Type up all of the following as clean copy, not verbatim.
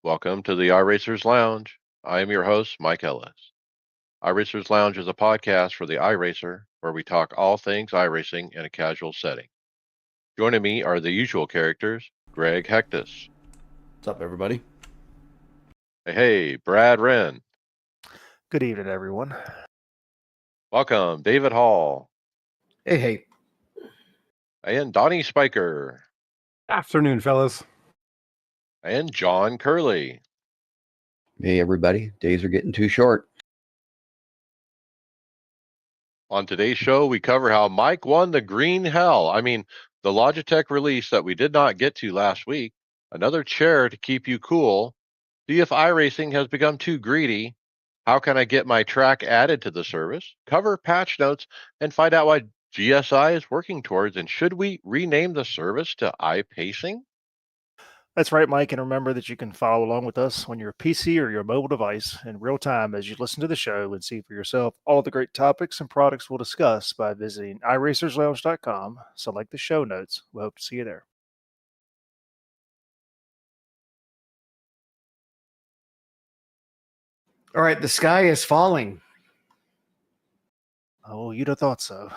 Welcome to the iRacers Lounge. I am your host, Mike Ellis. iRacers Lounge is a podcast for the iRacer where we talk all things iRacing in a casual setting. Joining me are the usual characters, Greg Hectus. What's up, everybody? Hey, Brad Wren. Good evening, everyone. Welcome, David Hall. Hey. And Donnie Spiker. Afternoon, fellas. And John Curley. Hey, everybody. Days are getting too short. On today's show, we cover how Mike won the green hell. The Logitech release that we did not get to last week. Another chair to keep you cool. See if iRacing has become too greedy. How can I get my track added to the service? Cover patch notes and find out what GSI is working towards. And should we rename the service to iPacing? That's right, Mike. And remember that you can follow along with us on your PC or your mobile device in real time as you listen to the show and see for yourself all the great topics and products we'll discuss by visiting iRacersLounge.com. Select the show notes. We hope to see you there. All right, the sky is falling. Oh, you'd have thought so.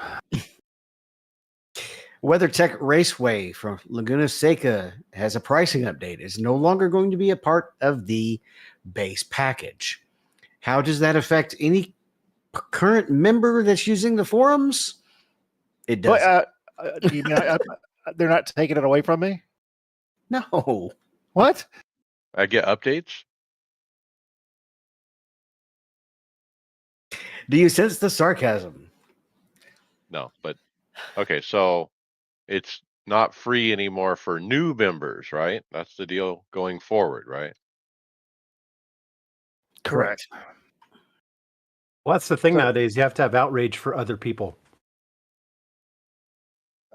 WeatherTech Raceway from Laguna Seca has a pricing update. It's no longer going to be a part of the base package. How does that affect any current member that's using the forums? It does. Do you mean they're not taking it away from me? No. What? I get updates? Do you sense the sarcasm? No, but okay, so it's not free anymore for new members, right? That's the deal going forward, right? Correct. Well, that's the thing nowadays. You have to have outrage for other people.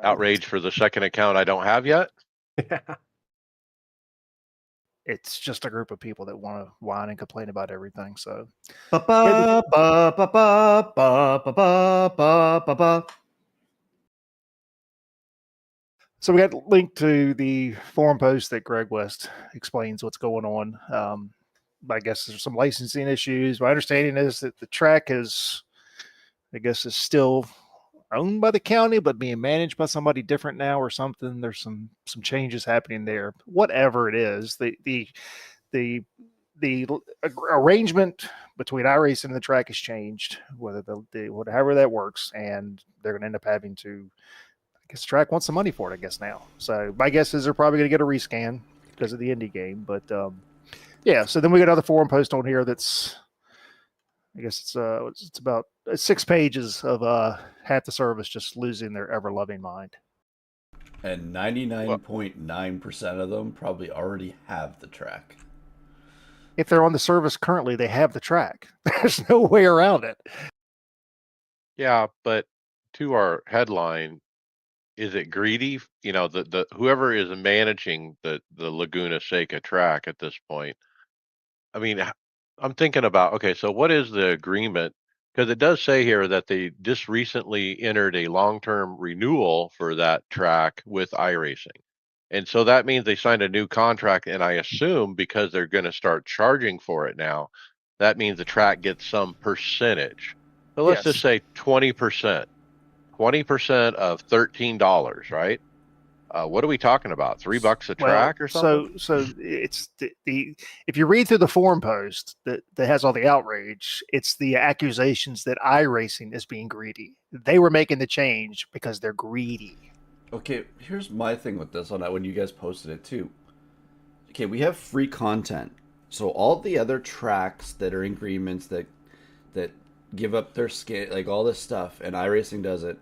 Outrage for the second account I don't have yet? It's just a group of people that want to whine and complain about everything. So, So we got linked to the forum post that Greg West explains what's going on. I guess there's some licensing issues. My understanding is that the track is still owned by the county, but being managed by somebody different now or something. There's some changes happening there. Whatever it is, the arrangement between iRacing and the track has changed. However that works, and they're going to end up having to. I guess the track wants some money for it, I guess now. So my guess is they're probably going to get a rescan because of the indie game. But yeah, so then we got another forum post on here that's, I guess it's about 6 pages of half the service just losing their ever-loving mind. And 99.9% of them probably already have the track. If they're on the service currently, they have the track. There's no way around it. Yeah, but to our headline, is it greedy? You know, the whoever is managing the Laguna Seca track at this point. I mean, I'm thinking about, okay, so what is the agreement? Because it does say here that they just recently entered a long-term renewal for that track with iRacing. And so that means they signed a new contract, and I assume because they're going to start charging for it now, that means the track gets some percentage. So let's just say 20%. 20% of $13, right? What are we talking about? $3 a track or something? So it's the if you read through the forum post that has all the outrage, it's the accusations that iRacing is being greedy. They were making the change because they're greedy. Okay, here's my thing with this on that when you guys posted it too. Okay, we have free content. So all the other tracks that are in agreements that give up their skin, like all this stuff, and iRacing does it,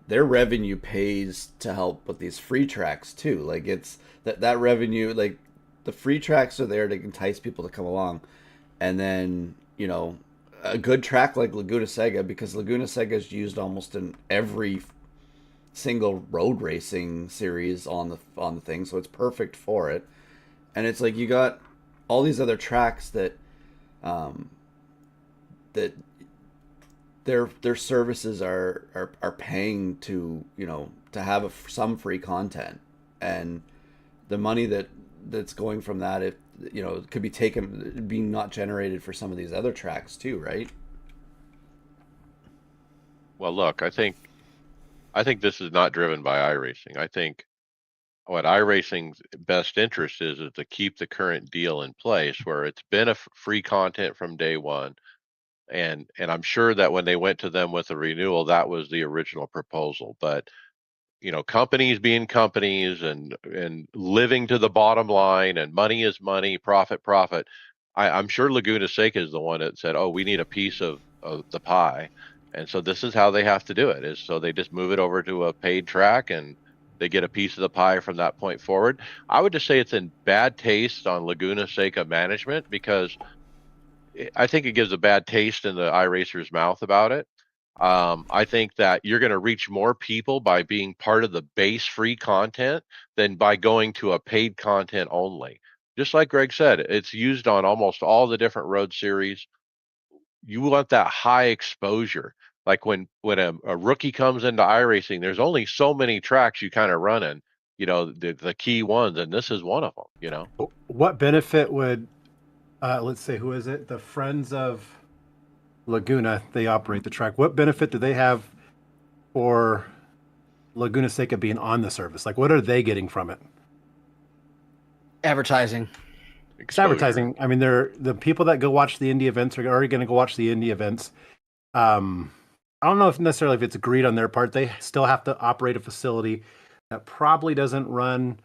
their revenue pays to help with these free tracks too. Like it's that revenue, like the free tracks are there to entice people to come along. And then, you know, a good track like Laguna Seca, because Laguna Seca is used almost in every single road racing series on the thing, so it's perfect for it. And it's like you got all these other tracks that their services are paying to, you know, to have some free content, and the money that's going from that, it could be taken, being not generated for some of these other tracks too, right? Well, look, I think this is not driven by iRacing. I think what iRacing's best interest is to keep the current deal in place where it's been a free content from day one. And I'm sure that when they went to them with a renewal, that was the original proposal. But companies being companies and living to the bottom line and money is money, profit, profit. I'm sure Laguna Seca is the one that said, "Oh, we need a piece of the pie," and so this is how they have to do it. Is so they just move it over to a paid track and they get a piece of the pie from that point forward. I would just say it's in bad taste on Laguna Seca management because I think it gives a bad taste in the iRacer's mouth about it. I think that you're going to reach more people by being part of the base free content than by going to a paid content only. Just like Greg said, it's used on almost all the different road series. You want that high exposure. Like when a rookie comes into iRacing, there's only so many tracks you kind of run in, the key ones, and this is one of them. What benefit would, let's say, who is it? The Friends of Laguna, they operate the track. What benefit do they have for Laguna Seca being on the service? Like, what are they getting from it? Advertising. It's advertising. I mean, the people that go watch the indie events are already going to go watch the indie events. I don't know if necessarily if it's agreed on their part. They still have to operate a facility that probably doesn't run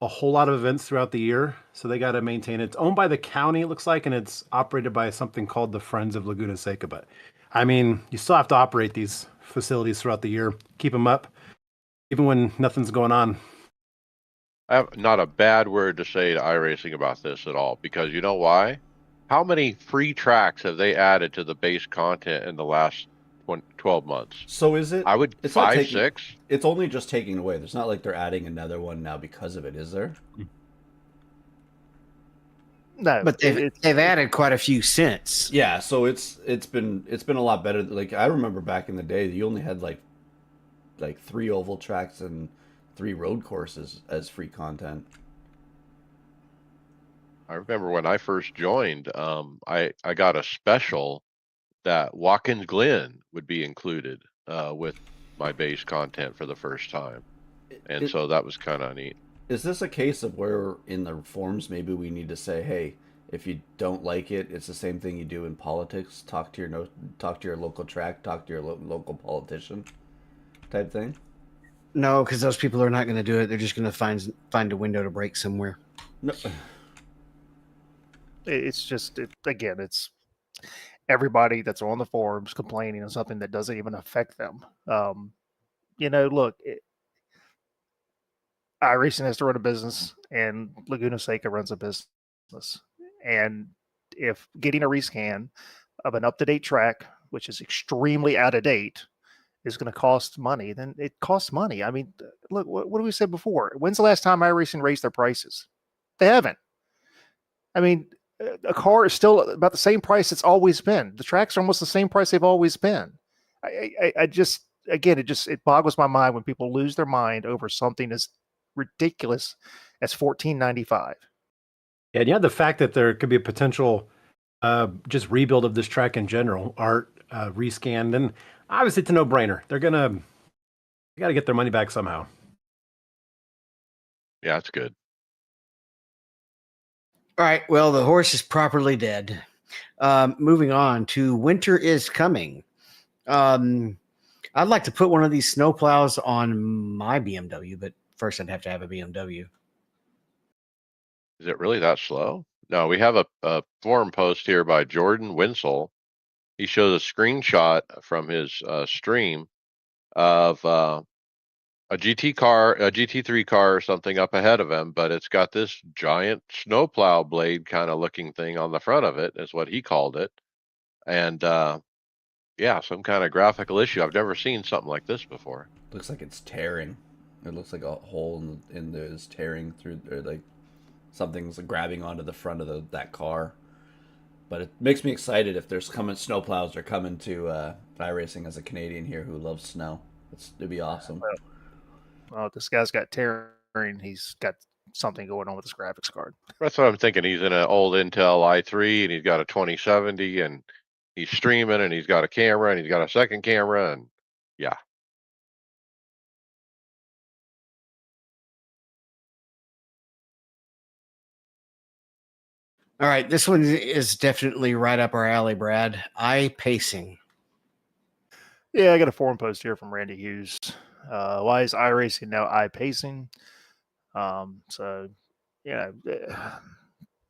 a whole lot of events throughout the year, so they got to maintain it. It's owned by the county, it looks like, and it's operated by something called the Friends of Laguna Seca. But I mean, you still have to operate these facilities throughout the year, keep them up, even when nothing's going on. I have not a bad word to say to iRacing about this at all, because you know why? How many free tracks have they added to the base content in the last 12 months? So is it? I would It's not 5, taking. 6. It's only just taking away. There's not like they're adding another one now because of it, is there? No, But they've added quite a few since. Yeah. So it's been a lot better. Like I remember back in the day, you only had like 3 oval tracks and 3 road courses as free content. I remember when I first joined, I got a special that Watkins Glen would be included with my base content for the first time, and so that was kind of neat. Is this a case of where in the forms maybe we need to say, hey, if you don't like it, it's the same thing you do in politics. Talk to your local track, talk to your local politician, type thing. No, because those people are not going to do it. They're just going to find a window to break somewhere. No. It's just again, it's everybody that's on the forums complaining on something that doesn't even affect them. Look, iRacing has to run a business, and Laguna Seca runs a business. And if getting a rescan of an up-to-date track, which is extremely out of date, is going to cost money, then it costs money. I mean, look, what do we said before? When's the last time iRacing raised their prices? They haven't. I mean, a car is still about the same price it's always been. The tracks are almost the same price they've always been. I just, again, it boggles my mind when people lose their mind over something as ridiculous as $14.95. Yeah, and you have the fact that there could be a potential just rebuild of this track in general, art, rescan, and obviously it's a no-brainer. They got to get their money back somehow. Yeah, that's good. All right. Well, the horse is properly dead. Moving on to Winter is Coming. I'd like to put one of these snowplows on my BMW, but first I'd have to have a BMW. Is it really that slow? No, we have a forum post here by Jordan Winsel. He shows a screenshot from his stream of a GT3 car or something up ahead of him, but it's got this giant snowplow blade kind of looking thing on the front of it, is what he called it. And yeah, some kind of graphical issue. I've never seen something like this before. Looks like it's tearing. It looks like a hole in there is tearing through, or like something's grabbing onto the front of that car. But it makes me excited if there's snowplows are coming to iRacing as a Canadian here who loves snow. It'd be awesome. Well, this guy's got tearing. He's got something going on with this graphics card. That's what I'm thinking. He's in an old Intel i3 and he's got a 2070 and he's streaming and he's got a camera and he's got a second camera and yeah. All right, this one is definitely right up our alley, Brad. Eye pacing. Yeah, I got a forum post here from Randy Hughes. Why is iRacing now eye pacing? So, yeah,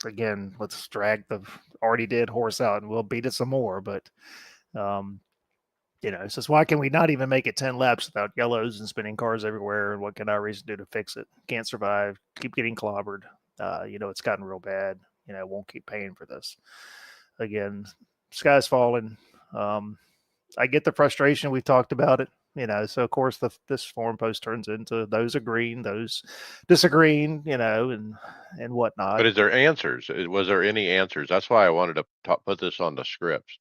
again, let's drag the already dead horse out and we'll beat it some more. But, it says, why can we not even make it 10 laps without yellows and spinning cars everywhere? And what can iRacing do to fix it? Can't survive, keep getting clobbered. It's gotten real bad. Won't keep paying for this. Again, sky's falling. I get the frustration. We've talked about it. So of course this forum post turns into those agreeing, those disagreeing, and whatnot. But is there answers? Was there any answers? That's why I wanted to put this on the scripts.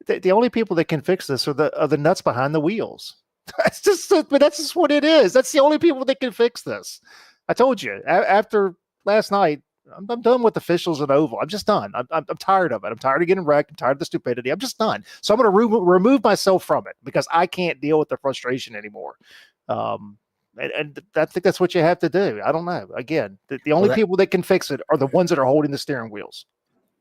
The only people that can fix this are the nuts behind the wheels. That's just what it is. That's the only people that can fix this. I told you after last night. I'm done with officials and oval. I'm just done. I'm tired of it. I'm tired of getting wrecked. I'm tired of the stupidity. I'm just done. So I'm going to remove myself from it because I can't deal with the frustration anymore. And I think that's what you have to do. I don't know. Again, the only people that can fix it are the ones that are holding the steering wheels.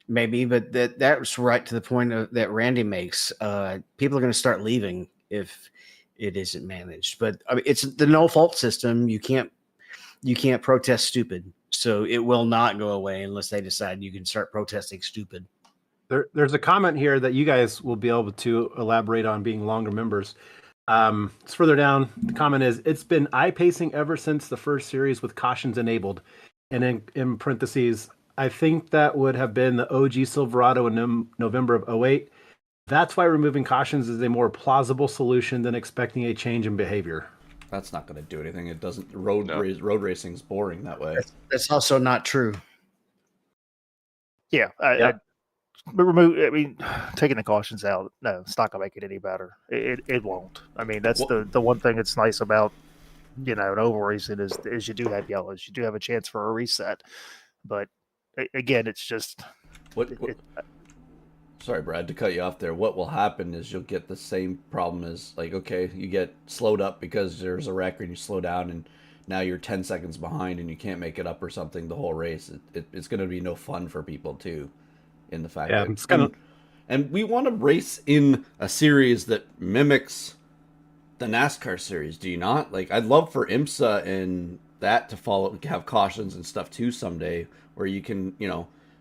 Maybe, but that's right to the point that Randy makes. People are going to start leaving if it isn't managed. But I mean, it's the no fault system. You can't protest stupid. So it will not go away unless they decide you can start protesting stupid. There's a comment here that you guys will be able to elaborate on being longer members. It's further down. The comment is, it's been eye pacing ever since the first series with cautions enabled. And in parentheses, I think that would have been the OG Silverado in November of 08. That's why removing cautions is a more plausible solution than expecting a change in behavior. That's not going to do anything. It doesn't. Road racing is boring that way. That's also not true. Yeah, taking the cautions out. No, it's not going to make it any better. It won't. I mean, that's the one thing that's nice about an oval racing is you do have yellows. You do have a chance for a reset, but again, it's just Sorry, Brad, to cut you off there. What will happen is you'll get the same problem as, like, okay, you get slowed up because there's a wreck and you slow down and now you're 10 seconds behind and you can't make it up or something the whole race. It's going to be no fun for people, too, in the fact that... It's gonna... And we want to race in a series that mimics the NASCAR series, do you not? Like, I'd love for IMSA and that to have cautions and stuff, too, someday, where you can,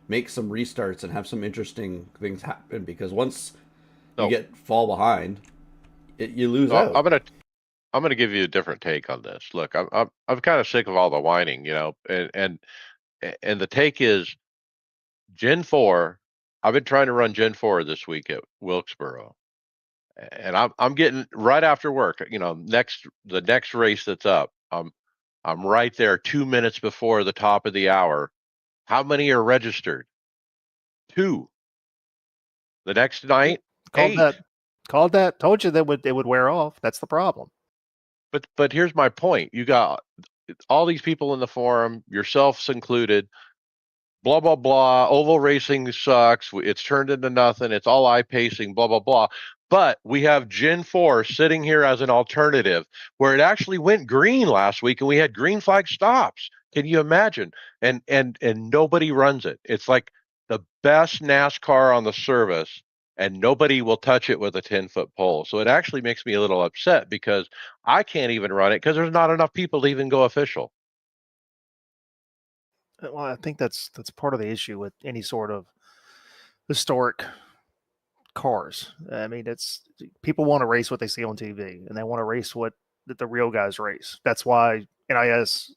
make some restarts and have some interesting things happen, because once you fall behind, you lose out. I'm gonna give you a different take on this. Look, I'm kind of sick of all the whining, and the take is Gen 4. I've been trying to run Gen 4 this week at Wilkesboro, and I'm getting right after work. The next race that's up, I'm right there 2 minutes before the top of the hour. How many are registered? 2. The next night, 8. Called that. Told you that it would wear off. That's the problem. But here's my point. You got all these people in the forum, yourselves included. Blah blah blah. Oval racing sucks. It's turned into nothing. It's all eye pacing. Blah blah blah. But we have Gen 4 sitting here as an alternative, where it actually went green last week, and we had green flag stops. Can you imagine? And nobody runs it. It's like the best NASCAR on the service, and nobody will touch it with a 10-foot pole. So it actually makes me a little upset because I can't even run it because there's not enough people to even go official. Well, I think that's part of the issue with any sort of historic cars. I mean, it's people want to race what they see on TV, and they want to race what the real guys race. That's why NIS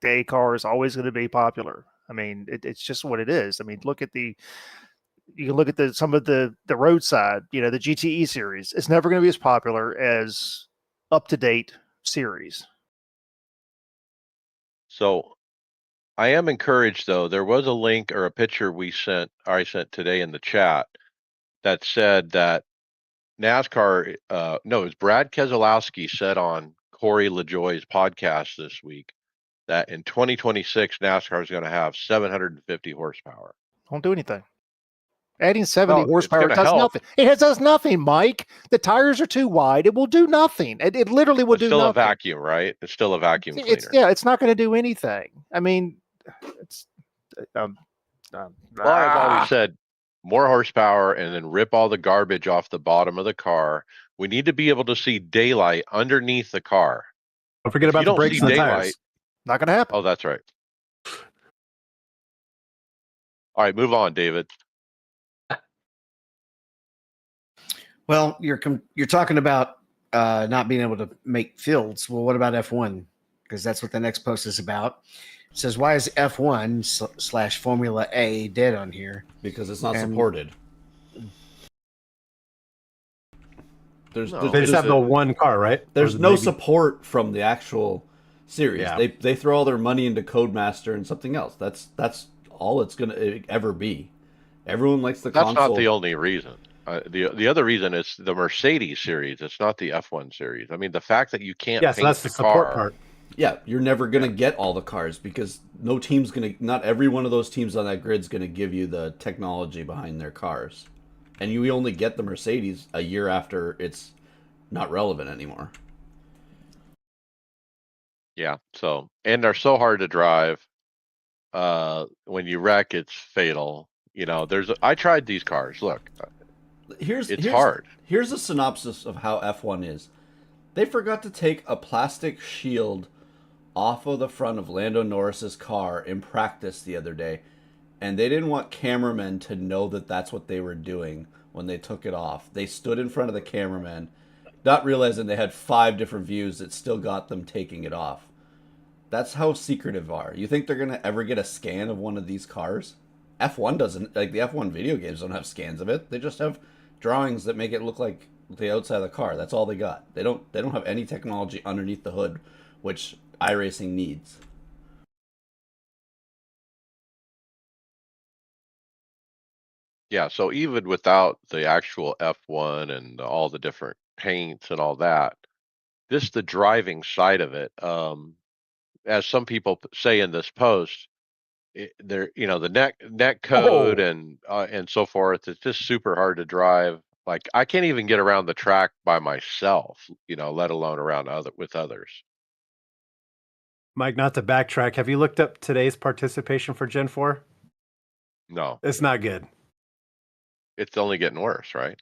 day car is always going to be popular. I mean, it's just what it is. I mean, you can look at some of the roadside, the GTE series. It's never going to be as popular as up-to-date series. So I am encouraged, though. There was a link or a picture I sent today in the chat that said that NASCAR, it was Brad Keselowski said on Corey LaJoie's podcast this week that in 2026 NASCAR is going to have 750 horsepower. Won't do anything. Adding 70 Well, it's horsepower going to does help. nothing. It does nothing, Mike. The tires are too wide. It will do nothing. It literally will It's do still a nothing. vacuum, right? It's still a vacuum It's cleaner. it's not going to do anything. I mean, it's Well, I've always said more horsepower and then rip all the garbage off the bottom of the car. We need to be able to see daylight underneath the car. Don't forget If you about the don't brakes see and the daylight, tires. not going to happen. oh, that's right. All right, move on, David. Well, you're talking about not being able to make fields. Well, what about F1? Because that's what the next post is about. It says, why is F1 / Formula A dead on here? Because it's not And- supported. There's No. They there's, just have the one car, right? Or there's is it no maybe- support from the actual series. Yeah. They throw all their money into Codemaster and something else. That's all it's gonna ever be. Everyone likes the That's console. not the only reason. The other reason is the Mercedes series. It's not the F1 series. I mean, the fact that you can't Yeah, paint so that's the the support car. part. Yeah, you're never gonna get all the cars because not every one of those teams on that grid's gonna give you the technology behind their cars, and you only get the Mercedes a year after it's not relevant anymore. Yeah. So, and they're so hard to drive. When you wreck, it's fatal. You know, I tried these cars. Look, Here's hard. Here's a synopsis of how F1 is. They forgot to take a plastic shield off of the front of Lando Norris's car in practice the other day, and they didn't want cameramen to know that that's what they were doing when they took it off. They stood in front of the cameraman, not realizing they had 5 different views that still got them taking it off. That's how secretive are. You think they're gonna ever get a scan of one of these cars? F1 doesn't, like the F1 video games don't have scans of it. They just have drawings that make it look like the outside of the car. That's all they got. They don't have any technology underneath the hood, which iRacing needs. Yeah. So even without the actual F1 and all the different paints and all that, the driving side of it, as some people say in this post, there, the net code and so forth. It's just super hard to drive. Like I can't even get around the track by myself, let alone around with others. Mike, not to backtrack. Have you looked up today's participation for Gen 4? No, It's not good. it's only getting worse, right?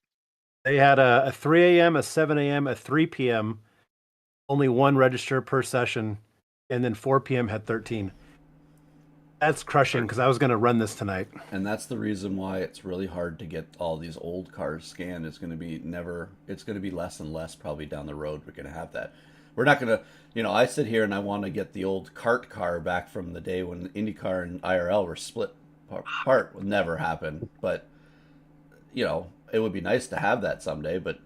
They had a 3 a.m., a 7 a.m., a 3 p.m., only one register per session, and then 4 p.m. had 13. That's crushing because I was going to run this tonight. And that's the reason why it's really hard to get all these old cars scanned. It's going to be less and less probably down the road. We're going to have that. We're not going to, I sit here and I want to get the old kart car back from the day when IndyCar and IRL were split apart. Will never happen. But, it would be nice to have that someday, but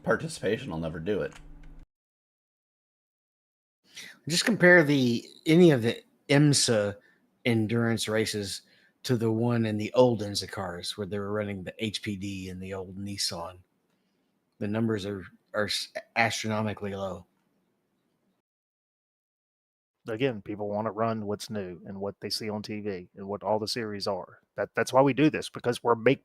participation will never do it. Just compare any of the IMSA endurance races to the one in the old IMSA cars where they were running the HPD and the old Nissan. The numbers are astronomically low. Again, people want to run what's new and what they see on TV and what all the series are. That's why we do this, because we're make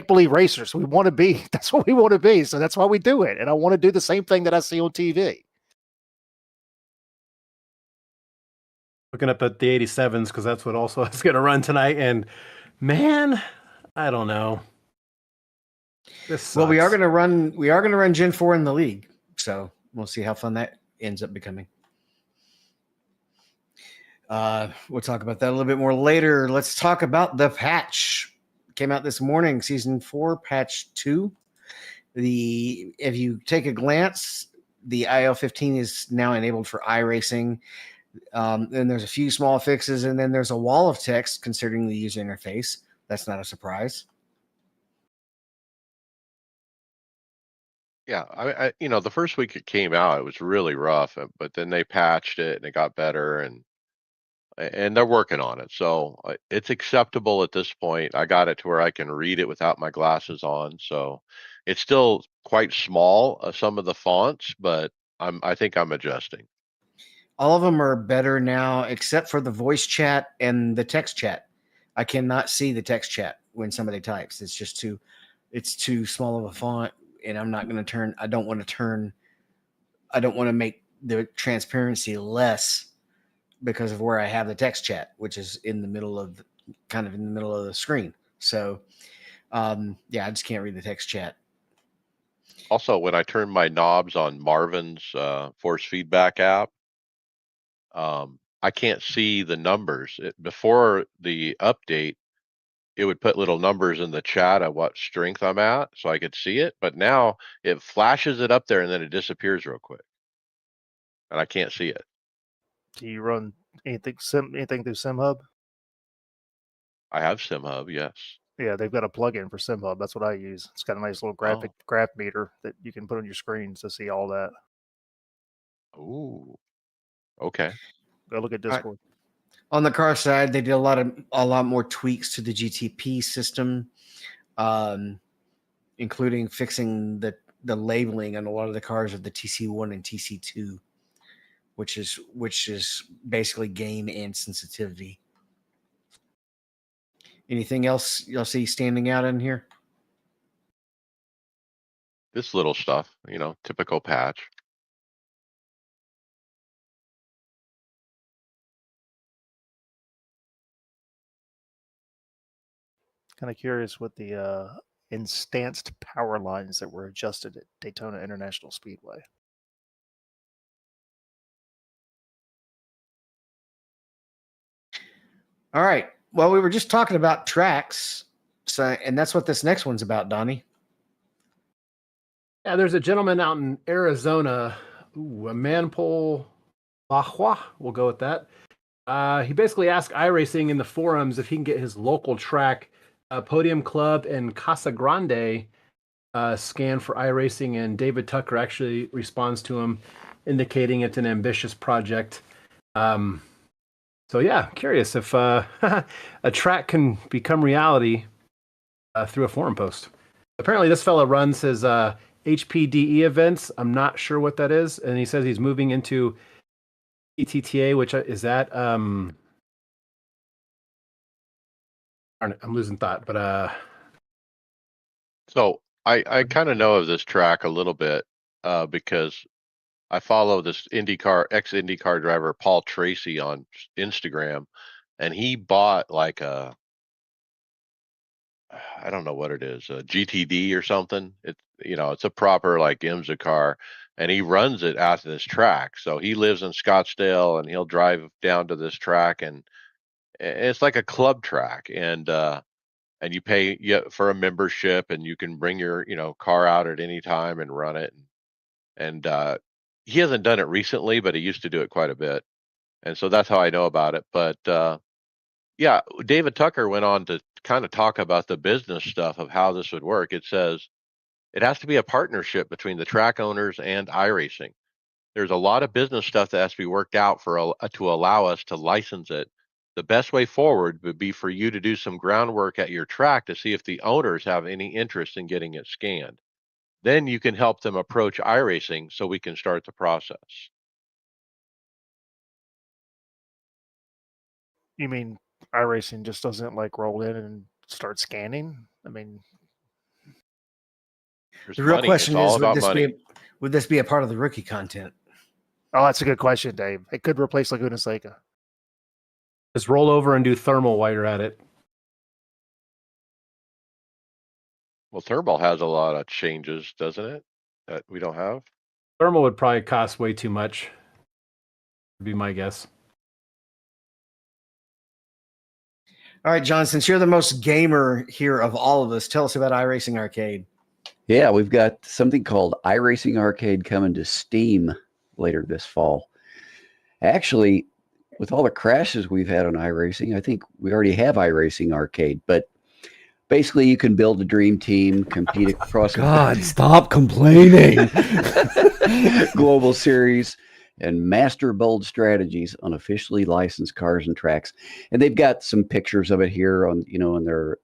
believe racers. We want to be. That's what we want to be. So that's why we do it. And I want to do the same thing that I see on TV. Looking up at the 87s because that's what also is going to run tonight. And man, I don't know. Well, we are going to run Gen 4 in the league. So we'll see how fun that ends up becoming. We'll talk about that a little bit more later. Let's talk about the patch. Came out this morning, Season 4, Patch 2. If you take a glance, the IL-15 is now enabled for iRacing. Then there's a few small fixes, and then there's a wall of text considering the user interface. That's not a surprise. Yeah, I the first week it came out, it was really rough, but then they patched it and it got better, and they're working on it. So it's acceptable at this point. I got it to where I can read it without my glasses on. So it's still quite small, some of the fonts, but I think I'm adjusting. All of them are better now, except for the voice chat and the text chat. I cannot see the text chat when somebody types. It's just it's too small of a font, and I'm not going to turn. I don't want to make the transparency less because of where I have the text chat, which is in the middle of the screen. So, yeah, I just can't read the text chat. Also, when I turn my knobs on Marvin's force feedback app, I can't see the numbers. Before the update, it would put little numbers in the chat of what strength I'm at so I could see it. But now it flashes it up there and then it disappears real quick. And I can't see it. Do you run anything through SimHub? I have SimHub, yes. Yeah, they've got a plugin for SimHub. That's what I use. It's got a nice little graph meter that you can put on your screens to see all that. Ooh, okay. Go look at Discord. On the car side, they did a lot more tweaks to the GTP system, including fixing the labeling on a lot of the cars of the TC1 and TC2, which is basically gain and sensitivity. Anything else you'll see standing out in here? This little stuff, typical patch. Kind of curious with the instanced power lines that were adjusted at Daytona International Speedway. All right. Well, we were just talking about tracks, and that's what this next one's about, Donnie. Yeah, there's a gentleman out in Arizona, a Manpole Bahua, we'll go with that. He basically asked iRacing in the forums if he can get his local track, Podium Club and Casa Grande, scanned for iRacing, and David Tucker actually responds to him, indicating it's an ambitious project. So yeah, curious if a track can become reality through a forum post. Apparently, this fella runs his HPDE events. I'm not sure what that is, and he says he's moving into ETTA, which is that. I'm losing thought, but So I kind of know of this track a little bit because I follow this ex-IndyCar driver, Paul Tracy, on Instagram, and he bought like I don't know what it is, a GTD or something. It's a proper like IMSA car, and he runs it at this track. So he lives in Scottsdale, and he'll drive down to this track, and it's like a club track, and you pay for a membership, and you can bring your car out at any time and run it. And he hasn't done it recently, but he used to do it quite a bit. And so that's how I know about it. But yeah, David Tucker went on to kind of talk about the business stuff of how this would work. It says it has to be a partnership between the track owners and iRacing. There's a lot of business stuff that has to be worked out to allow us to license it. The best way forward would be for you to do some groundwork at your track to see if the owners have any interest in getting it scanned. Then you can help them approach iRacing so we can start the process. You mean iRacing just doesn't like roll in and start scanning? I mean, the real question is, money. Would this be a part of the rookie content? Oh, that's a good question, Dave. It could replace Laguna Seca. just roll over and do thermal while you're at it. Well, thermal has a lot of changes, doesn't it? That we don't have. Thermal would probably cost way too much. Would be my guess. All right, John, since you're the most gamer here of all of us, tell us about iRacing Arcade. Yeah, we've got something called iRacing Arcade coming to Steam later this fall. Actually, with all the crashes we've had on iRacing, I think we already have iRacing Arcade, but basically you can build a dream team, compete across God, stop complaining. global series, and master bold strategies on officially licensed cars and tracks. And they've got some pictures of it here on on their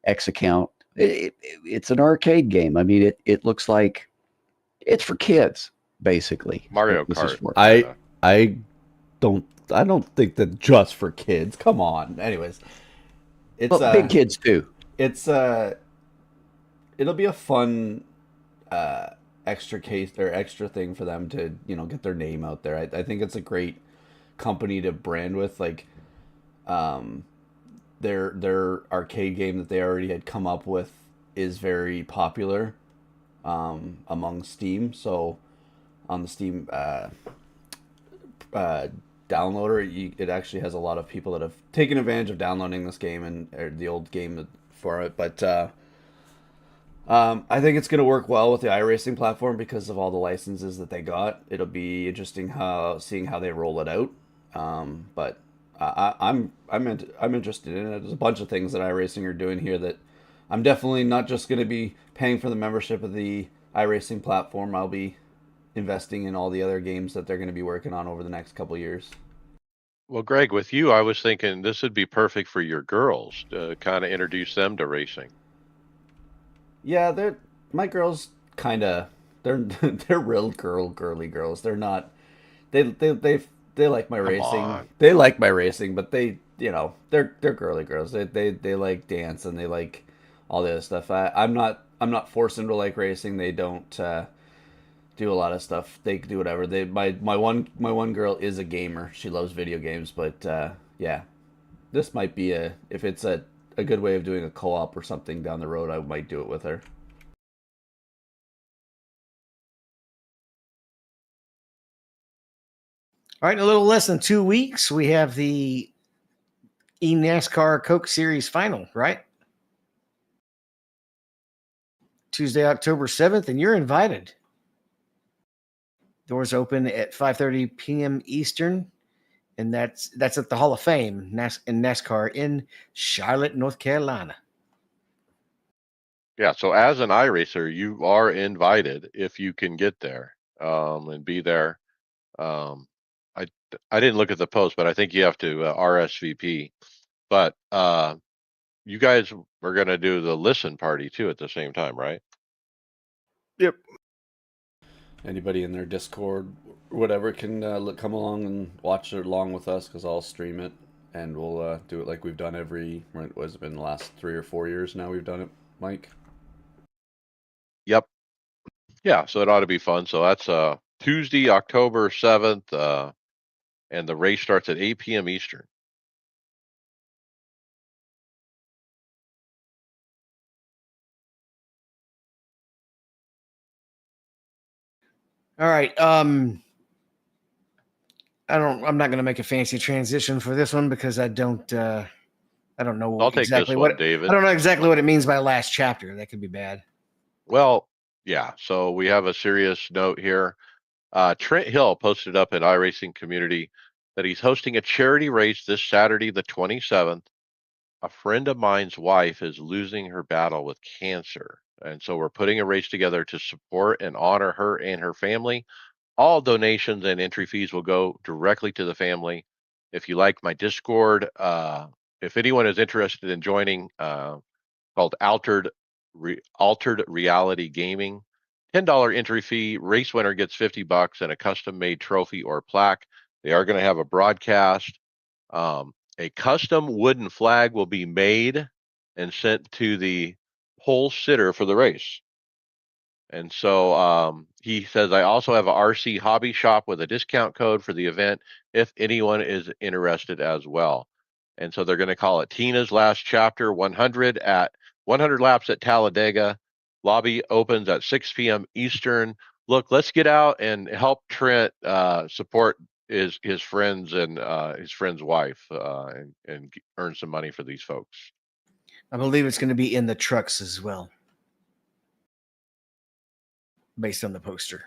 X account. It's an arcade game. I mean, it looks like it's for kids, basically. Mario Kart. I don't think that just for kids. Come on. Anyways, it's Well, big kids too. it's it'll be a fun uh extra case or extra thing for them to, get their name out there. I think it's a great company to brand with. Like, um their arcade game that they already had come up with is very popular among Steam. So on the Steam uh, downloader, it actually has a lot of people that have taken advantage of downloading this game and or the old game for it. But I think it's going to work well with the iRacing platform because of all the licenses that they got. It'll be interesting seeing how they roll it out. But I'm interested in it. There's a bunch of things that iRacing are doing here that I'm definitely not just going to be paying for the membership of the iRacing platform. I'll be investing in all the other games that they're going to be working on over the next couple years. Well, Greg, with you, I was thinking this would be perfect for your girls to kind of introduce them to racing. Yeah, my girls kind of they're they're real girly girls. They're not they like my Come racing. on. They like my racing, but they're girly girls. They like dance and they like all the other stuff. I'm not forcing them to like racing. They don't do a lot of stuff. They do whatever. My one girl is a gamer. She loves video games, but yeah, this might be if it's a good way of doing a co-op or something down the road, I might do it with her. All right, in a little less than 2 weeks, we have the eNASCAR Coke Series final, right? Tuesday, October 7th, and you're invited. Doors open at 5:30 p.m. Eastern, and that's at the Hall of Fame in NASCAR in Charlotte, North Carolina. Yeah, so as an iRacer, you are invited if you can get there and be there. Um, I I didn't look at the post, but I think you have to RSVP. But you guys are going to do the listen party too at the same time, right? Yep. Anybody in their Discord, whatever, can come along and watch it along with us because I'll stream it and we'll do it like we've done what has it been the last 3 or 4 years now we've done it, Mike? Yep. Yeah, so it ought to be fun. So that's Tuesday, October 7th, and the race starts at 8 p.m. Eastern. All right. I'm not going to make a fancy transition for this one because I don't know I'll take this exactly one, I David. don't know exactly what it means by last chapter. That could be bad. Well, yeah, so we have a serious note here. Trent Hill posted up in iRacing community that he's hosting a charity race this Saturday, the 27th. A friend of mine's wife is losing her battle with cancer. And so we're putting a race together to support and honor her and her family. All donations and entry fees will go directly to the family. If you like my Discord, if anyone is interested in joining, called Altered Reality Gaming, $10 entry fee. Race winner gets $50 and a custom made trophy or plaque. They are going to have a broadcast. A custom wooden flag will be made and sent to the pole sitter for the race. And so he says, I also have a RC hobby shop with a discount code for the event if anyone is interested as well. And so they're going to call it Tina's Last Chapter 100 laps at Talladega. Lobby opens at 6 p.m. Eastern. Look, let's get out and help Trent support his friends and his friend's wife and earn some money for these folks. I believe it's going to be in the trucks as well, based on the poster.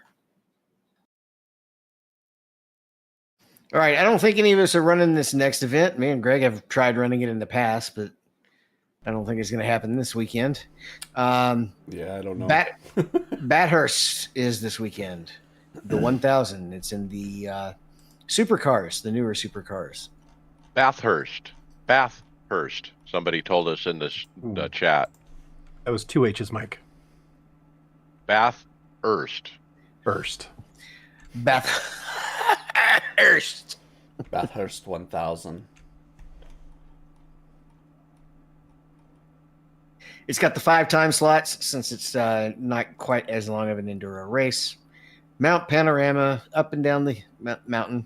All right. I don't think any of us are running this next event. Me and Greg have tried running it in the past, but I don't think it's going to happen this weekend. Yeah, I don't know. Bathurst is this weekend. The 1000. It's in the supercars, the newer supercars. Bathurst. Somebody told us in this chat. That was 2 H's, Mike. Bathurst. First. Bathurst. Bathurst. Bathurst 1000. It's got the 5 time slots since it's not quite as long of an enduro race. Mount panorama up and down the mountain.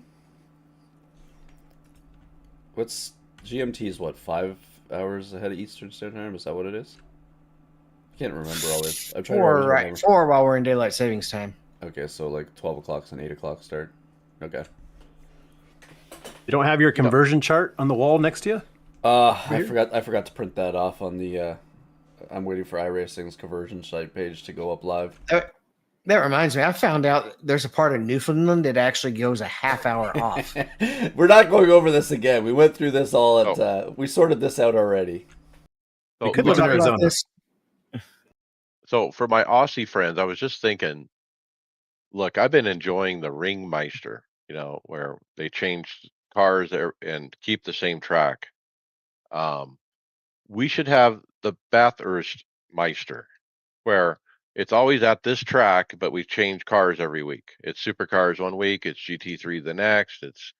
What's GMT's what, 5 hours ahead of Eastern Standard Time? Is that what it is? I can't remember always. I'm trying to always remember. 4 while we're in daylight savings time. Okay, so like 12 o'clock's and 8 o'clock start. Okay. You don't have your conversion chart on the wall next to you? I forgot to print that off on the I'm waiting for iRacing's conversion site page to go up live. That reminds me, I found out there's a part of Newfoundland that actually goes a half hour off. We're not going over this again. We went through this all at we sorted this out already. You could live in Arizona. So for my Aussie friends, I was just thinking, look, I've been enjoying the Ringmeister, where they change cars and keep the same track. We should have the Bathurst Meister, where it's always at this track, but we change cars every week. It's supercars one week, it's GT3 the next, it's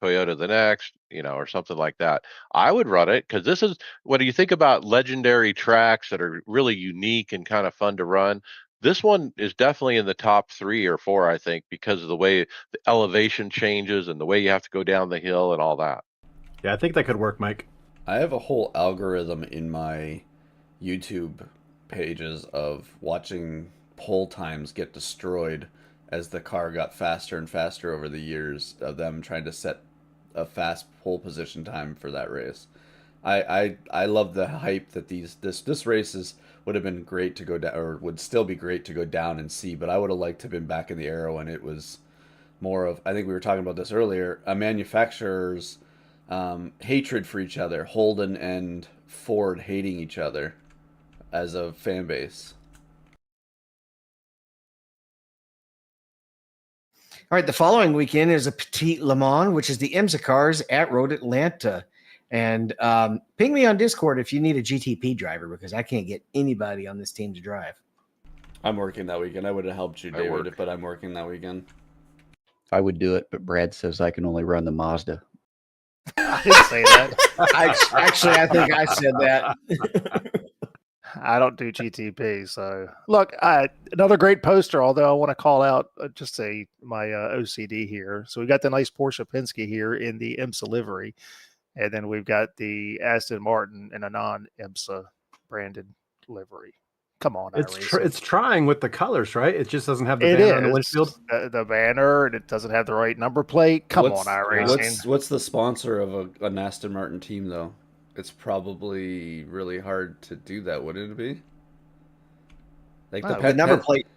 Toyota the next, or something like that. I would run it because this is, when you think about legendary tracks that are really unique and kind of fun to run, this one is definitely in the top 3 or 4, I think, because of the way the elevation changes and the way you have to go down the hill and all that. Yeah, I think that could work, Mike. I have a whole algorithm in my YouTube pages of watching pole times get destroyed as the car got faster and faster over the years of them trying to set a fast pole position time for that race. I love the hype that this race would have been great to go down, or would still be great to go down and see, but I would have liked to have been back in the era when it was more of, I think we were talking about this earlier, a manufacturer's hatred for each other, Holden and Ford hating each other as a fan base. All right, the following weekend is a Petit Le Mans, which is the IMSA cars at Road Atlanta. And ping me on Discord if you need a GTP driver, because I can't get anybody on this team to drive. I'm working that weekend. I would have helped you, David, but I'm working that weekend. I would do it, but Brad says I can only run the Mazda. I didn't say that. I think I said that. I don't do GTP. So look, another great poster, although I want to call out just my OCD here. So we got the nice Porsche Penske here in the IMSA livery. And then we've got the Aston Martin in a non-IMSA branded livery. Come on, it's trying with the colors, right? It just doesn't have the banner on the windshield. The banner, and it doesn't have the right number plate. Come on, iRacing. What's the sponsor of an Aston Martin team, though? It's probably really hard to do that, wouldn't it be? Like the number plate,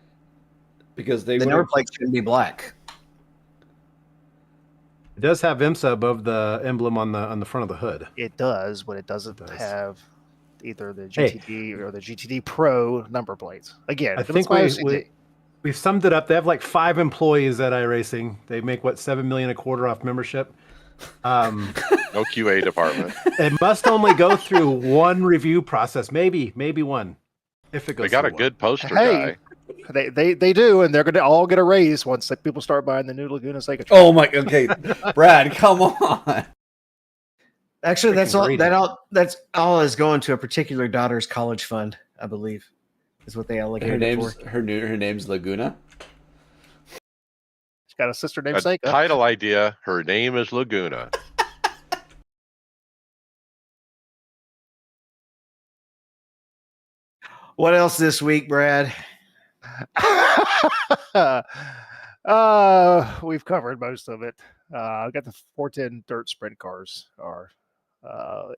because the number plate shouldn't be black. It does have IMSA above the emblem on the front of the hood. It does, but it doesn't have either the GTD or the GTD Pro number plates. Again, I think we've summed it up. They have like 5 employees at iRacing. They make $7 million a quarter off membership. No QA department. It must only go through one review process, maybe one. If it goes, they got a good poster guy. They do, and they're going to all get a raise once people start buying the new Laguna Seca. Oh my, okay, Brad, come on. Actually, that's all is going to a particular daughter's college fund, I believe, is what they allocated for. Her name's Laguna. She's got a sister named Seca. Title idea. Her name is Laguna. What else this week, Brad? We've covered most of it. I've got the 410 dirt sprint cars are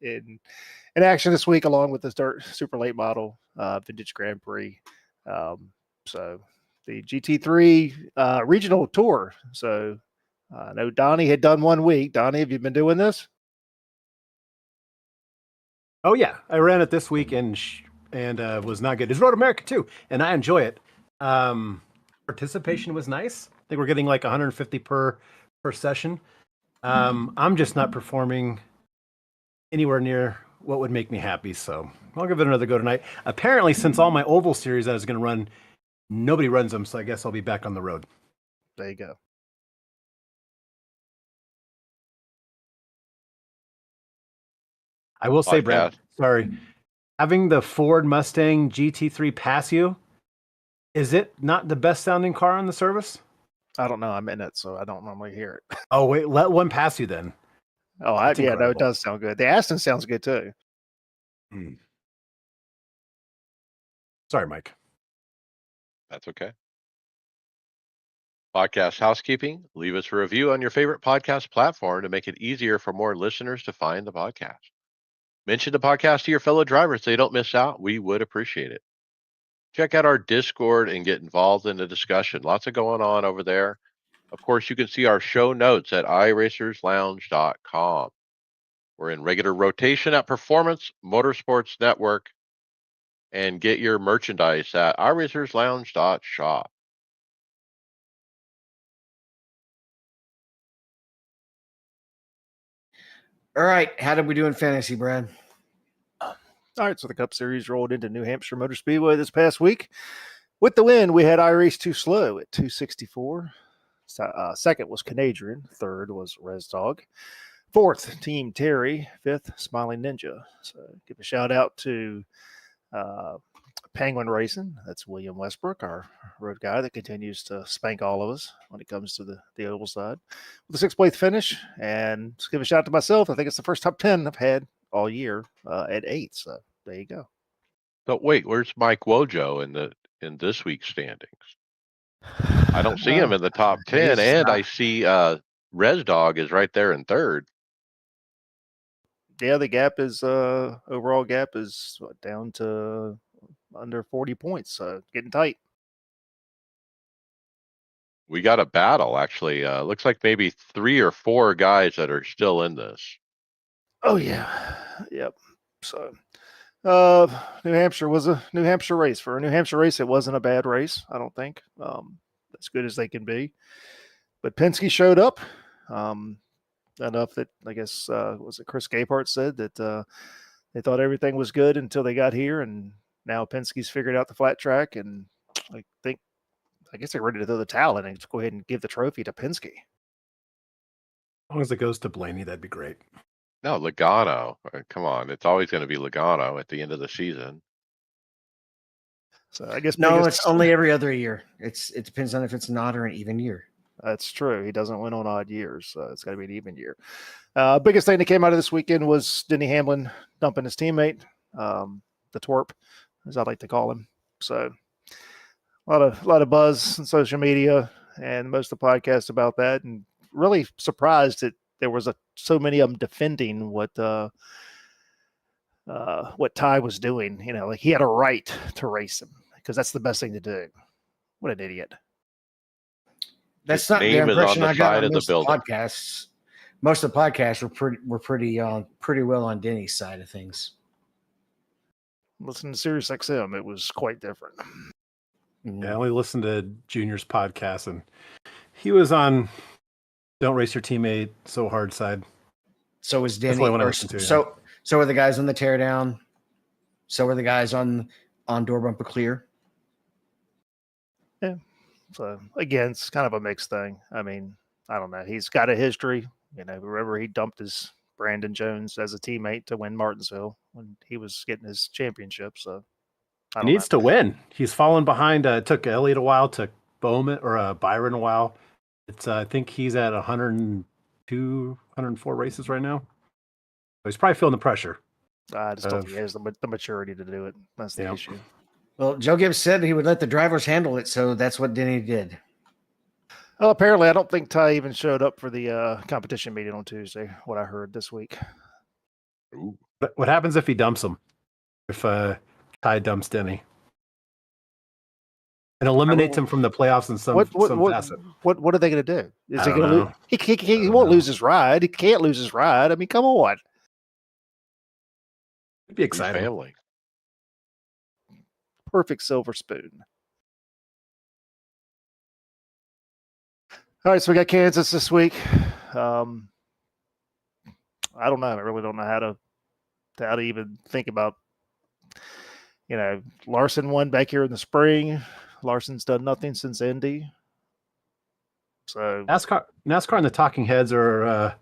in action this week, along with the dirt super late model vintage Grand Prix. So the GT3 regional tour. So I know Donnie had done 1 week. Donnie, have you been doing this? Oh yeah, I ran it this week and was not good. It's Road America too, and I enjoy it. Participation was nice. I think we're getting like 150 per session. I'm just not performing anywhere near what would make me happy, so I'll give it another go tonight. Apparently, since all my oval series I was going to run, nobody runs them, so I guess I'll be back on the road. There you go. I will say, Brad, podcast. sorry, having the Ford Mustang GT3 pass you, is it not the best sounding car on the service? I don't know. I'm in it, so I don't normally hear it. Oh wait, let one pass you then. Oh, That's yeah, no, it incredible. does sound good. The Aston sounds good too. Sorry, Mike. That's okay. Podcast housekeeping. Leave us a review on your favorite podcast platform to make it easier for more listeners to find the podcast. Mention the podcast to your fellow drivers so they don't miss out. We would appreciate it. Check out our Discord and get involved in the discussion. Lots of going on over there. Of course, you can see our show notes at iRacersLounge.com. We're in regular rotation at Performance Motorsports Network, and get your merchandise at iRacersLounge.shop. All right. How did we do in fantasy, Brad? All right, so the Cup Series rolled into New Hampshire Motor Speedway this past week. With the win, we had iRace Too Slow at 264. Second was Canadian. Third was Res Dog. Fourth, Team Terry. Fifth, Smiling Ninja. So give a shout out to Penguin Racing. That's William Westbrook, our road guy that continues to spank all of us when it comes to the oval side. With a sixth-place finish, and just give a shout out to myself. I think it's the first top 10 I've had all year at 8. So there you go. So wait, where's Mike Wojo in this week's standings? I don't see him in the top 10, He's and not- I see Res Dog is right there in third. Yeah, the gap is overall gap is down to under 40 points. So getting tight. We got a battle actually. Looks like maybe 3 or 4 guys that are still in this. Oh yeah, yep. So New Hampshire was a New Hampshire race. For a New Hampshire race, it wasn't a bad race. I don't think as good as they can be. But Penske showed up enough that I guess was it Chris Gabehart said that they thought everything was good until they got here, and now Penske's figured out the flat track, and I guess they're ready to throw the towel in and just go ahead and give the trophy to Penske. As long as it goes to Blaney, that'd be great. No, Logano. Come on, it's always going to be Logano at the end of the season. So I guess No, it's only every other year. It depends on if it's an odd or an even year. That's true. He doesn't win on odd years, so it's got to be an even year. Biggest thing that came out of this weekend was Denny Hamlin dumping his teammate, the twerp, as I like to call him. So a lot of buzz on social media and most of the podcasts about that, and really surprised that there was so many of them defending what Ty was doing. You know, like he had a right to race him because that's the best thing to do. What an idiot! That's His not the name is on impression the I got side on of the most of the building. podcasts. Most of the podcasts were pretty well on Denny's side of things. Listen to Sirius XM, it was quite different. Mhm. Yeah, I only listened to Junior's podcast, and he was on "Don't Race Your Teammate So Hard" side. So was That's Denny. the only one I or- listened to, yeah. So were the guys on the teardown. So were the guys on door bumper clear. So again, it's kind of a mixed thing. I mean, I don't know. He's got a history. You know, remember he dumped his Brandon Jones as a teammate to win Martinsville when he was getting his championship. So I He don't needs to win. He's fallen behind. It took Elliott a while, took Bowman or Byron a while. It's I think he's at 102, 104 races right now. So he's probably feeling the pressure. I just don't think he has the maturity to do it. That's the Yeah. issue. Well, Joe Gibbs said he would let the drivers handle it, so that's what Denny did. Well, apparently, I don't think Ty even showed up for the competition meeting on Tuesday. What I heard this week. Ooh. But what happens if he dumps him? If Ty dumps Denny and eliminates him from the playoffs in some facet? What are they going to do? Is I he don't going to lose? know. He don't won't know. lose his ride. He can't lose his ride. I mean, come on. It'd be Free exciting. family. Perfect silver spoon. All right, so we got Kansas this week. I don't know. I really don't know how to even think about. You know, Larson won back here in the spring. Larson's done nothing since Indy. So NASCAR and the talking heads are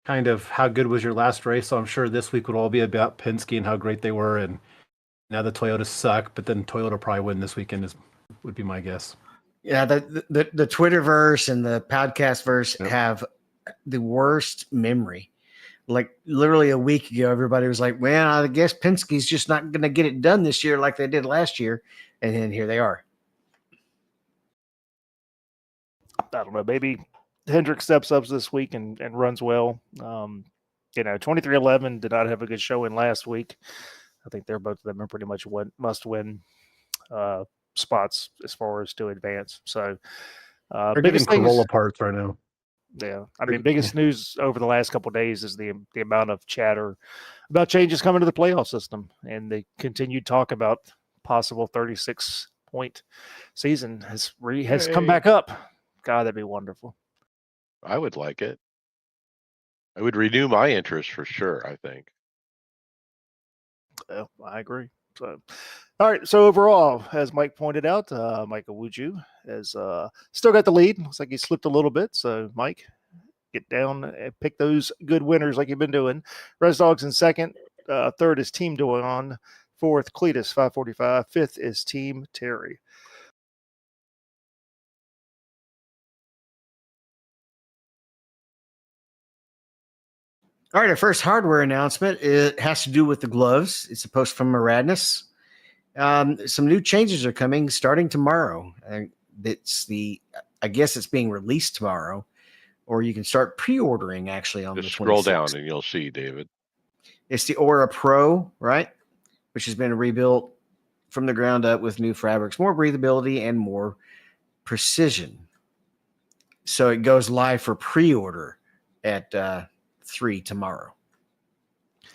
kind of how good was your last race. So I'm sure this week would all be about Penske and how great they were. And now the Toyotas suck, but then Toyota will probably win this weekend would be my guess. Yeah, the Twitterverse and the podcast verse have the worst memory. Like literally a week ago, everybody was like, "Well, I guess Penske's just not going to get it done this year like they did last year," and then here they are. I don't know. Maybe Hendrick steps up this week and runs well. 2311 did not have a good showing last week. I think they're both of them are pretty much must win spots as far as to advance. So they're giving Corolla parts right now. Yeah, I mean, biggest news over the last couple of days is the amount of chatter about changes coming to the playoff system, and the continued talk about possible 36-point season has come back up. God, that'd be wonderful. I would like it. I would renew my interest for sure, I think. Well, I agree. So, all right. So overall, as Mike pointed out, Michael Wuju has still got the lead. Looks like he slipped a little bit. So, Mike, get down and pick those good winners like you've been doing. Res Dogs in second. Third is Team Doyon. Fourth, Cletus 545. Fifth is Team Terry. All right, our first hardware announcement, it has to do with the gloves. It's a post from Maradness. Some new changes are coming starting tomorrow. I guess it's being released tomorrow, or you can start pre-ordering actually on Just the 26th. scroll down and you'll see, David. It's the Aura Pro, right? Which has been rebuilt from the ground up with new fabrics, more breathability, and more precision. So it goes live for pre-order at 3 tomorrow,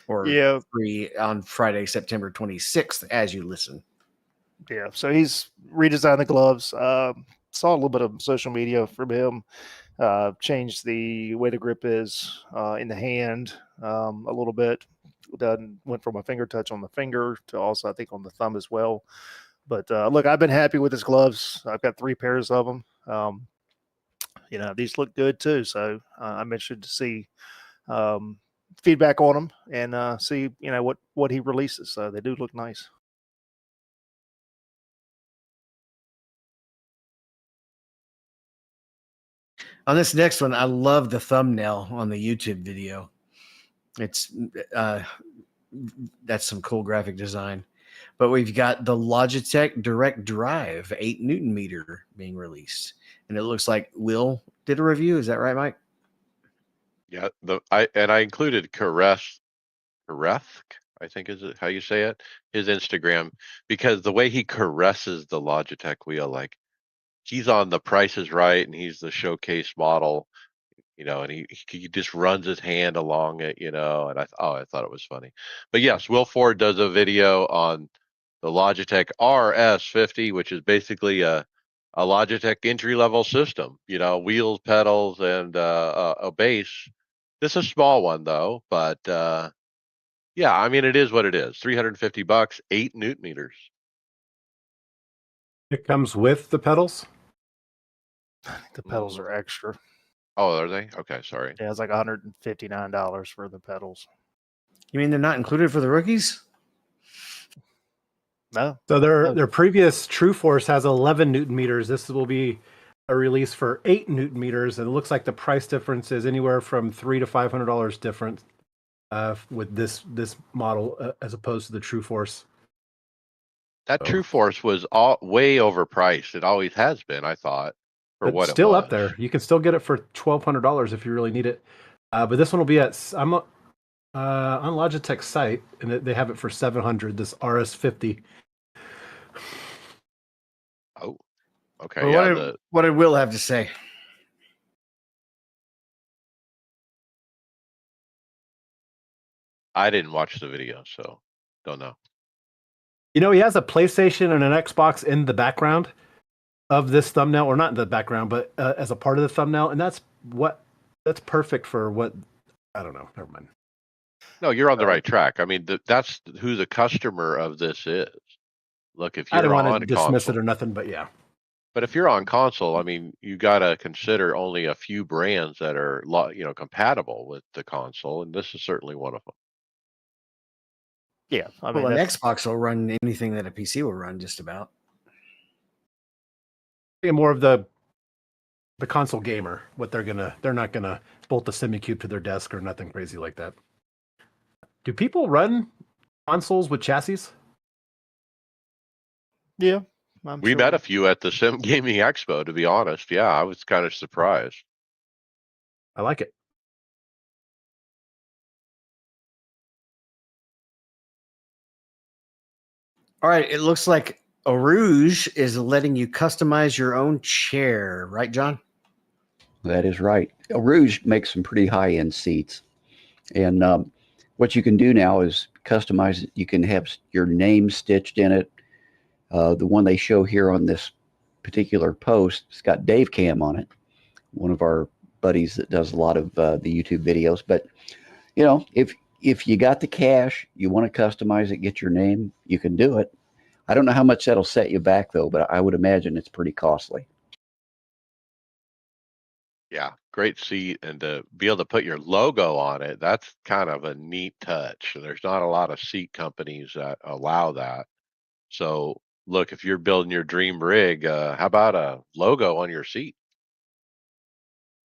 or 3 on Friday, September 26th, as you listen. Yeah, so he's redesigned the gloves. Saw a little bit of social media from him. Changed the way the grip is in the hand a little bit. Went from a finger touch on the finger to also, I think, on the thumb as well. But look, I've been happy with his gloves. I've got 3 pairs of them. These look good too. So I'm interested to see feedback on them and see what he releases. So they do look nice. On this next one, I love the thumbnail on the YouTube video. It's that's some cool graphic design. But we've got the Logitech Direct Drive 8 Newton meter being released, and it looks like Will did a review. Is that right, Mike? Yeah, I included Kareth, I think is it how you say it, his Instagram, because the way he caresses the Logitech wheel, like he's on The Price is Right and he's the showcase model, and he just runs his hand along it, and I thought it was funny. But yes, Will Ford does a video on the Logitech RS50, which is basically a Logitech entry level system, wheels, pedals, and a bass. This is a small one though, but yeah, I mean it is what it is. $350, 8 newton meters. It comes with the pedals. The pedals are extra. Oh, are they? Okay, sorry. Yeah, it's like $159 for the pedals. You mean they're not included for the rookies? No. So their previous True Force has 11 newton meters. This will be a release for 8 newton meters, and it looks like the price difference is anywhere from $300 to $500 different with this model as opposed to the True Force. That True Force was way overpriced. It always has been, I thought, for But what still it was. up there. You can still get it for $1,200 if you really need it. But this one will be on Logitech's site, and they have it for $700. This RS50. Oh, okay. Well, Yeah, what did Will have to say? I didn't watch the video, so don't know. He has a PlayStation and an Xbox in the background of this thumbnail, or not in the background, but as a part of the thumbnail, and that's perfect for what. I don't know. Never mind. No, you're on the right track. I mean, that's who the customer of this is. Look, if I you're don't on want to dismiss console, it or nothing, but yeah. But if you're on console, I mean, you got to consider only a few brands that are, compatible with the console, and this is certainly one of them. Yeah, I Well, mean an that's Xbox will run anything that a PC will run, just about. More of the console gamer. They're not gonna bolt the SimiCube to their desk or nothing crazy like that. Do people run consoles with chassis? yeah. I'm We sure. met a few at the Sim Gaming Expo, to be honest. Yeah, I was kind of surprised. I like it. All right, it looks like Arouge is letting you customize your own chair, right, John? That is right. Rouge makes some pretty high-end seats, and what you can do now is customize it. You can have your name stitched in it. The one they show here on this particular post, it's got Dave Cam on it, one of our buddies that does a lot of the YouTube videos. But if you got the cash, you want to customize it, get your name, you can do it. I don't know how much that'll set you back though, but I would imagine it's pretty costly. Yeah, great seat, and to be able to put your logo on it, that's kind of a neat touch. There's not a lot of seat companies that allow that. So, look, if you're building your dream rig, how about a logo on your seat?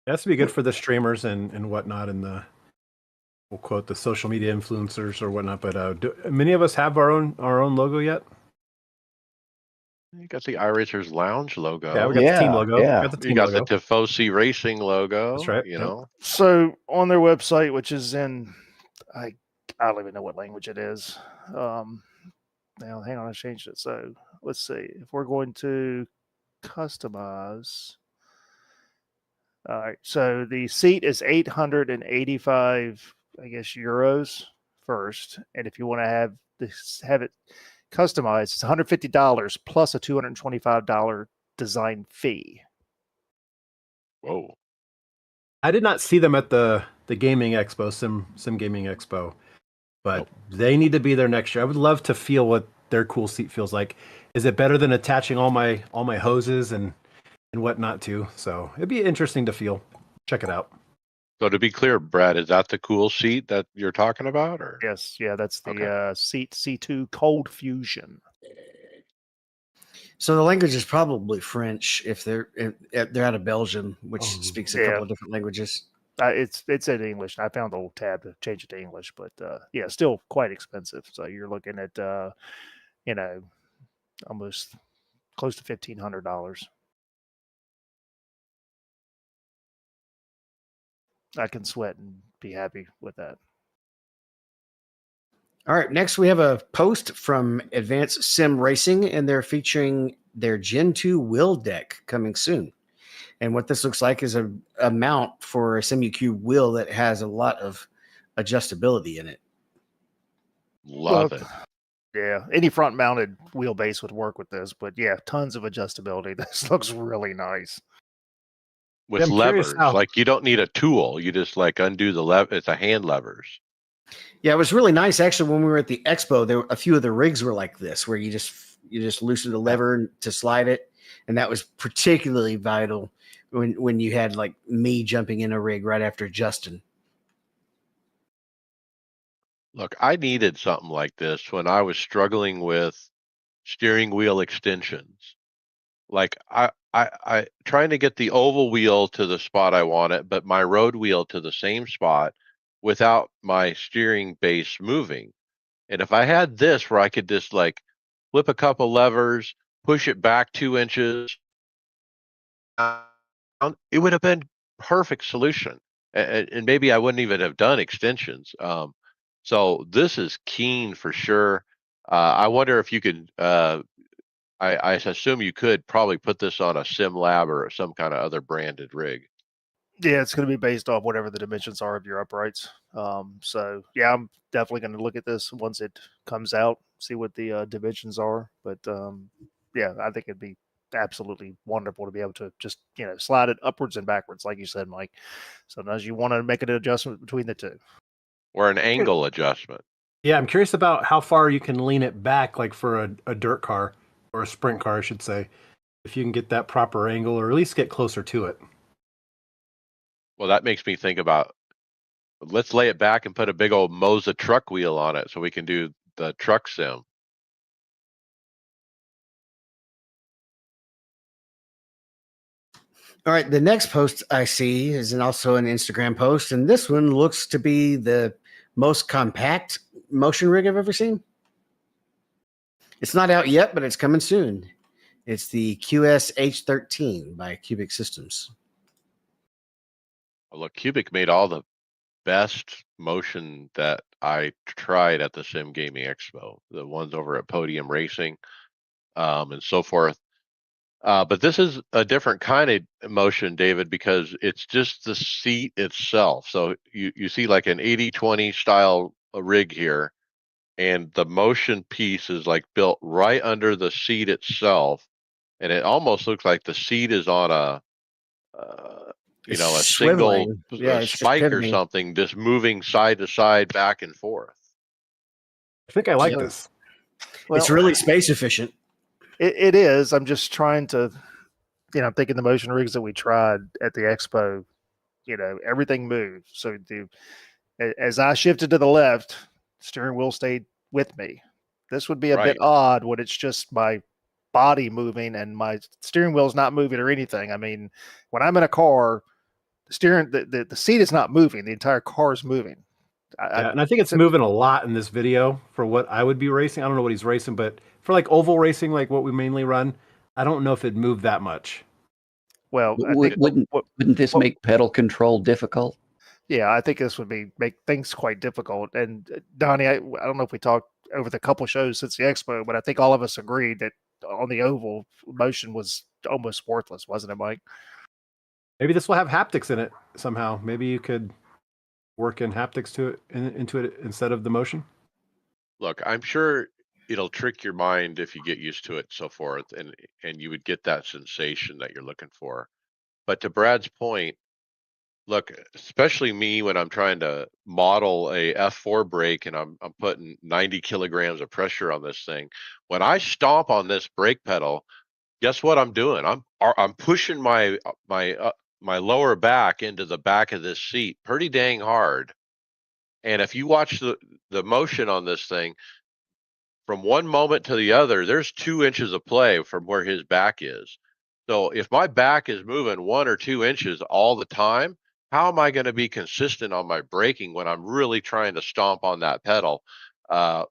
It has to be good for the streamers and whatnot, and we'll quote the social media influencers or whatnot. But do many of us have our own logo yet? You got the iRacers Lounge logo. Yeah, we got the team logo. Yeah. Got the You team got the logo. Tifosi Racing That's logo. right. You Yep. know, So on their website, which is in, I don't even know what language it is. Now hang on, I changed it. So let's see if we're going to customize. All right, so the seat is 885, I guess, euros first, and if you want to have it customized, it's $150 plus a $225 design fee. whoa. I did not see them at the gaming expo, Sim Gaming Expo, but they need to be there next year. I would love to feel what their cool seat feels like. Is it better than attaching all my hoses and whatnot too? So it'd be interesting to feel. Check it out. So to be clear, Brad, is that the cool seat that you're talking about, or? Yes, yeah, that's the Okay. seat C2 Cold Fusion. So the language is probably French if they're out of Belgium, which speaks a Yeah. couple of different languages. It's in English. I found the old tab to change it to English, but yeah, still quite expensive. So you're looking at almost close to $1,500. I can sweat and be happy with that. All right, next we have a post from Advanced Sim Racing, and they're featuring their Gen 2 wheel deck coming soon. And what this looks like is a mount for a SimuCube wheel that has a lot of adjustability in it. Love Well, it. Yeah, any front mounted wheelbase would work with this, but yeah, tons of adjustability. This looks really nice. With I'm curious levers, how- like you don't need a tool. You just like undo the lever. It's a hand levers. Yeah, it was really nice actually. When we were at the expo, there were a few of the rigs were like this, where you just loosen the lever to slide it, and that was particularly vital when you had like me jumping in a rig right after Justin. Look, I needed something like this when I was struggling with steering wheel extensions. Like I trying to get the oval wheel to the spot I want it, but my road wheel to the same spot without my steering base moving. And if I had this where I could just like flip a couple levers, push it back 2 inches, it would have been perfect solution. And maybe I wouldn't even have done extensions. So this is keen for sure. I wonder if you could. I assume you could probably put this on a sim lab or some kind of other branded rig. Yeah, it's going to be based off whatever the dimensions are of your uprights. So yeah, I'm definitely going to look at this once it comes out, see what the dimensions are. But yeah, I think it'd be absolutely wonderful to be able to just slide it upwards and backwards, like you said, Mike. Sometimes you want to make an adjustment between the two. Or an angle adjustment. Yeah, I'm curious about how far you can lean it back, like for a dirt car or a sprint car, I should say. if you can get that proper angle, or at least get closer to it. Well, that makes me think about, let's lay it back and put a big old Moza truck wheel on it so we can do the truck sim. All right, the next post I see is also an Instagram post, and this one looks to be the most compact motion rig I've ever seen. It's not out yet, but it's coming soon. It's the QS-H13 by Cubic Systems. Well, look, Cubic made all the best motion that I tried at the Sim Gaming Expo, the ones over at Podium Racing, and so forth. But this is a different kind of motion, David, because it's just the seat itself. So you see like an 80-20 style rig here, and the motion piece is like built right under the seat itself, and it almost looks like the seat is on It's a single swiveling. Yeah, it's just spike or pivoting. something, just moving side to side, back and forth. I think I like Yep. this. Well, It's really space efficient. it is. I'm just trying to, I'm thinking the motion rigs that we tried at the expo, everything moved. So as I shifted to the left, steering wheel stayed with me. This would be a bit Right. odd when it's just my body moving and my steering wheel's not moving or anything. I mean, when I'm in a car, the seat is not moving. The entire car is moving. Yeah, and I think it's moving a lot in this video for what I would be racing. I don't know what he's racing, but for like oval racing, like what we mainly run, I don't know if it'd move that much. Well, I think Wouldn't this make pedal control difficult? yeah, I think this would make things quite difficult. And Donnie, I don't know if we talked over the couple shows since the expo, but I think all of us agreed that on the oval, motion was almost worthless, wasn't it, Mike? Maybe this will have haptics in it somehow. Maybe you could work in haptics into it instead of the motion. Look, I'm sure it'll trick your mind if you get used to it, so forth, and you would get that sensation that you're looking for. But to Brad's point, look, especially me when I'm trying to model a F4 brake and I'm putting 90 kilograms of pressure on this thing. When I stomp on this brake pedal, guess what I'm doing? I'm pushing my lower back into the back of this seat pretty dang hard. And if you watch the motion on this thing, from one moment to the other, there's 2 inches of play from where his back is. So if my back is moving 1 or 2 inches all the time, how am I going to be consistent on my braking when I'm really trying to stomp on that pedal?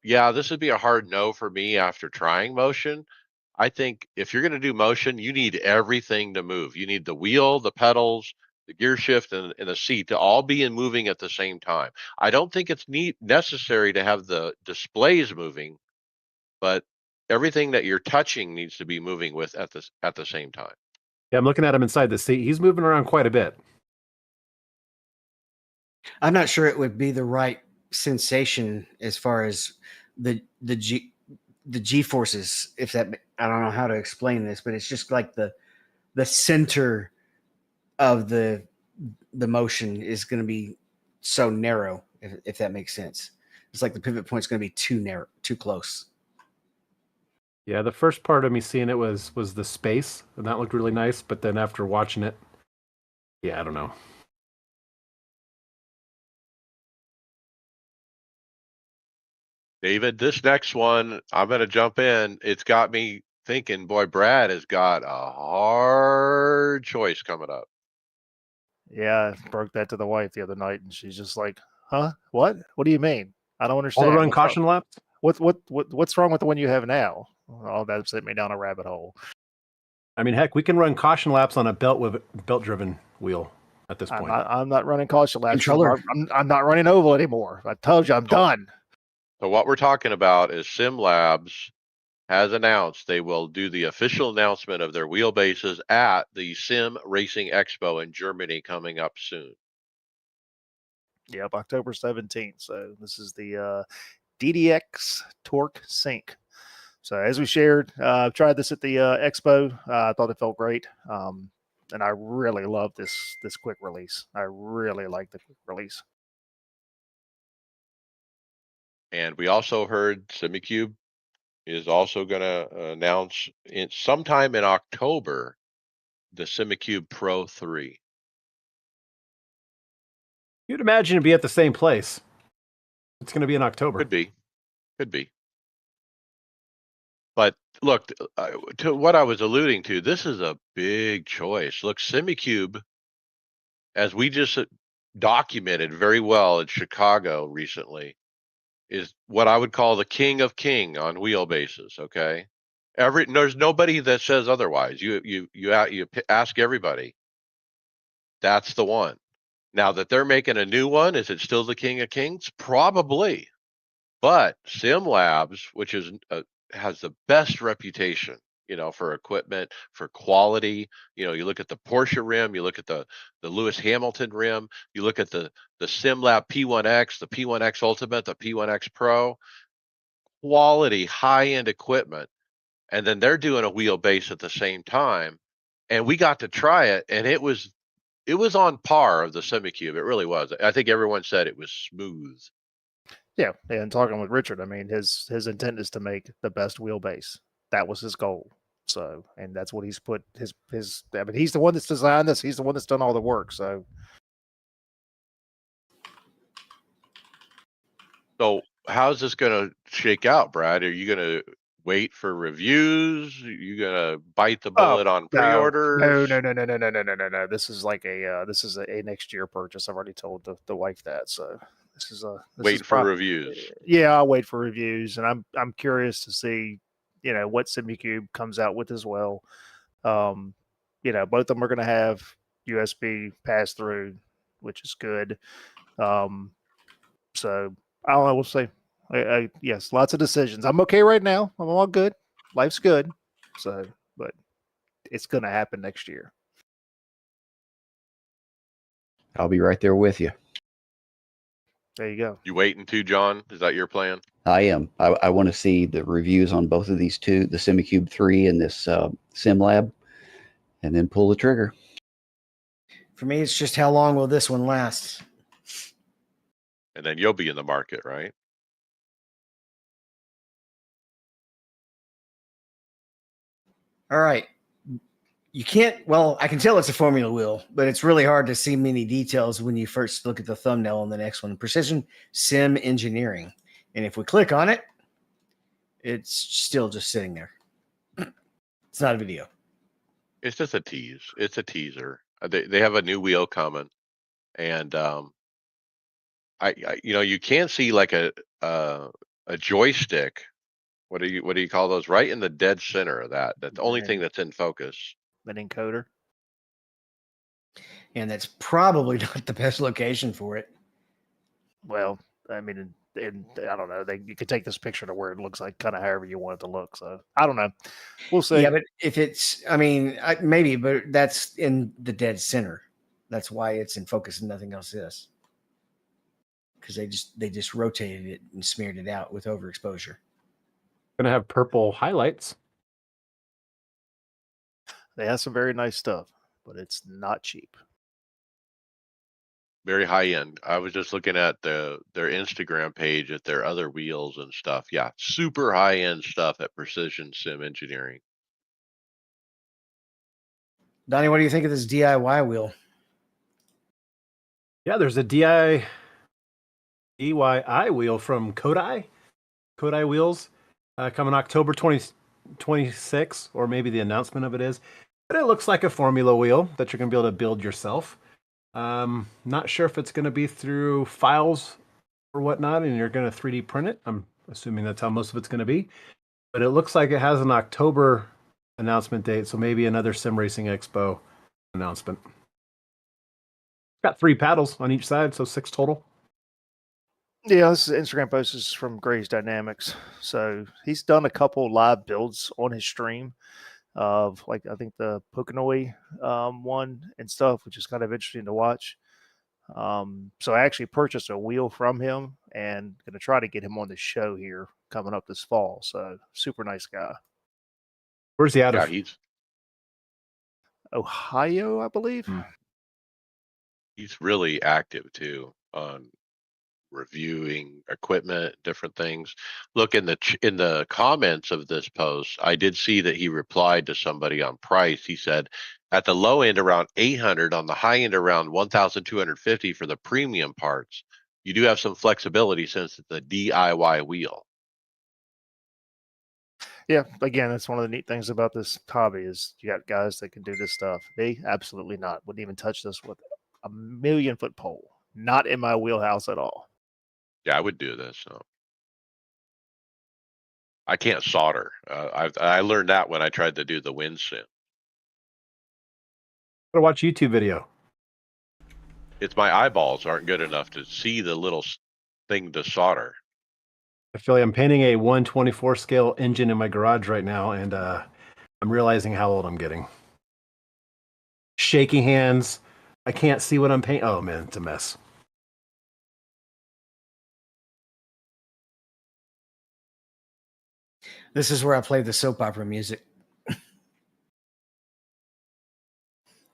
Yeah, this would be a hard no for me after trying motion. I think if you're going to do motion, you need everything to move. You need the wheel, the pedals, the gear shift, and the seat to all be in moving at the same time. I don't think it's necessary to have the displays moving, but everything that you're touching needs to be moving with at the same time. Yeah, I'm looking at him inside the seat. He's moving around quite a bit. I'm not sure it would be the right sensation as far as the G forces. If that, I don't know how to explain this, but it's just like the center of the motion is going to be so narrow, if that makes sense. It's like the pivot point is going to be too narrow, too close. Yeah, the first part of me seeing it was the space, and that looked really nice. But then after watching it, yeah, I don't know. David, this next one, I'm going to jump in. It's got me thinking, boy, Brad has got a hard choice coming up. Yeah, I broke that to the wife the other night, and she's just like, "Huh? What? What do you mean? I don't All understand. the run What's wrong? caution laps. What's wrong with the one you have now?" Oh, that sent me down a rabbit hole. I mean, heck, we can run caution laps on a belt-driven wheel at this point. I'm not running caution laps. Controller. I'm not running oval anymore. I told you I'm done. So what we're talking about is Sim Labs has announced they will do the official announcement of their wheelbases at the Sim Racing Expo in Germany coming up soon. Yep, October 17th. So this is the DDX Torque Sync. So as we shared, tried this at the expo. I thought it felt great, and I really love this quick release. I really like the quick release. And we also heard SimiCube is also going to announce sometime in October the SimiCube Pro 3. You'd imagine it'd be at the same place. It's going to be in October. Could be. Could be. But look, to what I was alluding to, this is a big choice. Look, SimiCube, as we just documented very well in Chicago recently, is what I would call the king of king on wheelbases. Okay, there's nobody that says otherwise. You ask everybody. That's the one. Now that they're making a new one, is it still the king of kings? Probably. But Sim Labs, which is has the best reputation, for equipment, for quality. You look at the Porsche rim, you look at the Lewis Hamilton rim, you look at the SimLab P1X, the P1X Ultimate, the P1X Pro, quality high-end equipment, and then they're doing a wheelbase at the same time, and we got to try it, and it was on par of the SimiCube. It really was. I think everyone said it was smooth. Yeah, and talking with Richard, I mean, his intent is to make the best wheelbase. That was his goal. So, and that's what he's put his. I mean, he's the one that's designed this. He's the one that's done all the work. So, how's this going to shake out, Brad? Are you going to wait for reviews? Are you going to bite the bullet on pre-orders? No. This is like this is a next year purchase. I've already told the wife that. So this is waiting for reviews. Yeah, I'll wait for reviews, and I'm curious to see, what SimiCube comes out with as well. Both of them are going to have USB pass through, which is good. So I don't know. We'll see. Yes, lots of decisions. I'm okay right now. I'm all good. Life's good. So, but it's going to happen next year. I'll be right there with you. There you go. You waiting too, John? Is that your plan? I am. I want to see the reviews on both of these two, the SimiCube 3 and this SimLab, and then pull the trigger. For me, it's just how long will this one last? And then you'll be in the market, right? All right. You can't, well, I can tell it's a formula wheel, but it's really hard to see many details when you first look at the thumbnail on the next one. Precision Sim Engineering. And if we click on it, it's still just sitting there. It's not a video. It's just a tease. It's a teaser. They have a new wheel coming, and you can see like a joystick. What do you call those? Right in the dead center of that. That's the only thing that's in focus. An encoder. And that's probably not the best location for it. Well, I mean, and I don't know. You could take this picture to where it looks like kind of however you want it to look. So I don't know. We'll see. Yeah, but if it's, I mean, maybe, but that's in the dead center. That's why it's in focus and nothing else is. Because they just rotated it and smeared it out with overexposure. Going to have purple highlights. They have some very nice stuff, but it's not cheap. Very high end. I was just looking at their Instagram page at their other wheels and stuff. Yeah, super high end stuff at Precision Sim Engineering. Donnie, what do you think of this DIY wheel? Yeah, there's a DIY wheel from Kodai Wheels coming October 2026, or maybe the announcement of it is. But it looks like a formula wheel that you're going to be able to build yourself. Not sure if it's going to be through files or whatnot, and you're going to 3D print it. I'm assuming that's how most of it's going to be. But it looks like it has an October announcement date, so maybe another Sim Racing Expo announcement. Got 3 paddles on each side, so 6 total. Yeah, this Instagram post is from Gray's Dynamics. So he's done a couple live builds on his stream of, like, I think the Pokonoi one and stuff, which is kind of interesting to watch. So I actually purchased a wheel from him and going to try to get him on the show here coming up this fall. So super nice guy. Where's he out Yeah, of? he's Ohio, I believe. he's really active too on reviewing equipment, different things. Look in the comments of this post, I did see that he replied to somebody on price. He said at the low end around 800, on the high end around 1,250 for the premium parts. You do have some flexibility since it's a DIY wheel. Yeah, again, that's one of the neat things about this hobby is you got guys that can do this stuff. Me, absolutely not. Wouldn't even touch this with a 1,000,000-foot pole. Not in my wheelhouse at all. Yeah, I would do this. So. I can't solder. I learned that when I tried to do the wind sim. Gotta watch YouTube video. It's my eyeballs aren't good enough to see the little thing to solder. I feel like I'm painting a 1/24 scale engine in my garage right now, and I'm realizing how old I'm getting. Shaky hands. I can't see what I'm painting. Oh man, it's a mess. This is where I play the soap opera music.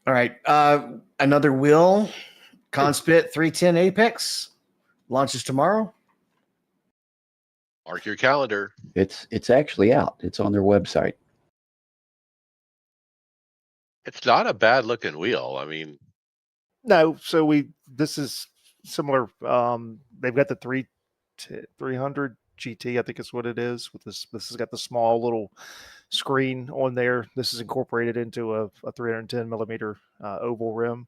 All right. Another wheel. Conspit 310 Apex launches tomorrow. Mark your calendar. It's actually out. It's on their website. It's not a bad looking wheel. I mean, No, so this is similar. They've got the 300 GT, I think is what it is. With this has got the small little screen on there. This is incorporated into a 310 millimeter oval rim.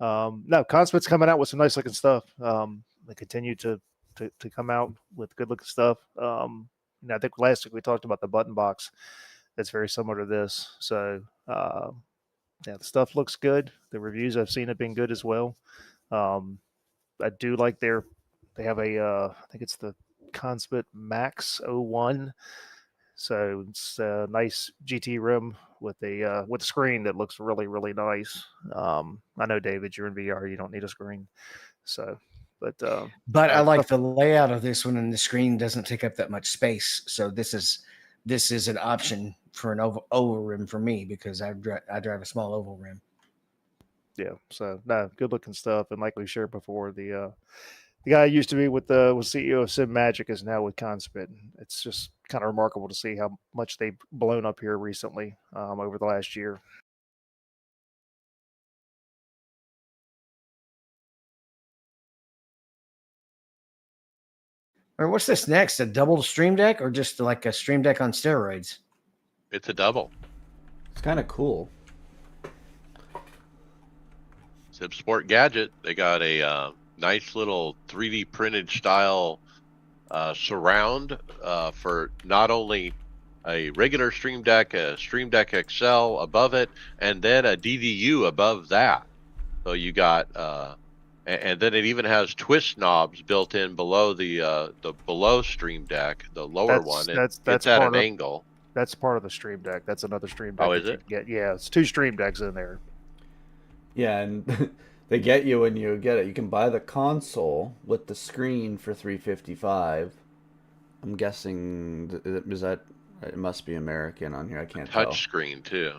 No, Conspit's coming out with some nice looking stuff. They continue to come out with good looking stuff. And I think last week we talked about the button box. That's very similar to this. So yeah, the stuff looks good. The reviews I've seen have been good as well. I do like they have a I think it's the Conspit Max 01. So it's a nice GT rim with a screen that looks really, really nice. I know, David, you're in VR, you don't need a screen. So but I like the layout of this one, and the screen doesn't take up that much space. So this is an option for an oval rim for me because I drive a small oval rim. Yeah, so no, good looking stuff, and like we shared before, the guy I used to be with CEO of Sim Magic is now with Conspit. It's just kind of remarkable to see how much they've blown up here recently over the last year. Or what's this next? A double Stream Deck or just like a Stream Deck on steroids? it's a double. It's kind of cool. Sim Sport Gadget. They got a nice little 3D printed style surround for not only a regular Stream Deck, a Stream Deck XL above it, and then a DDU above that. So you got, and then it even has twist knobs built in below the below Stream Deck, the lower one. That's it's at part an of, angle. That's part of the Stream Deck. That's another Stream Deck. Oh, that is you it? can get. Yeah, it's 2 Stream Decks in there. Yeah, and they get you when you get it. You can buy the console with the screen for $355. I'm guessing is that it must be American on here. I can't tell. Touch screen too.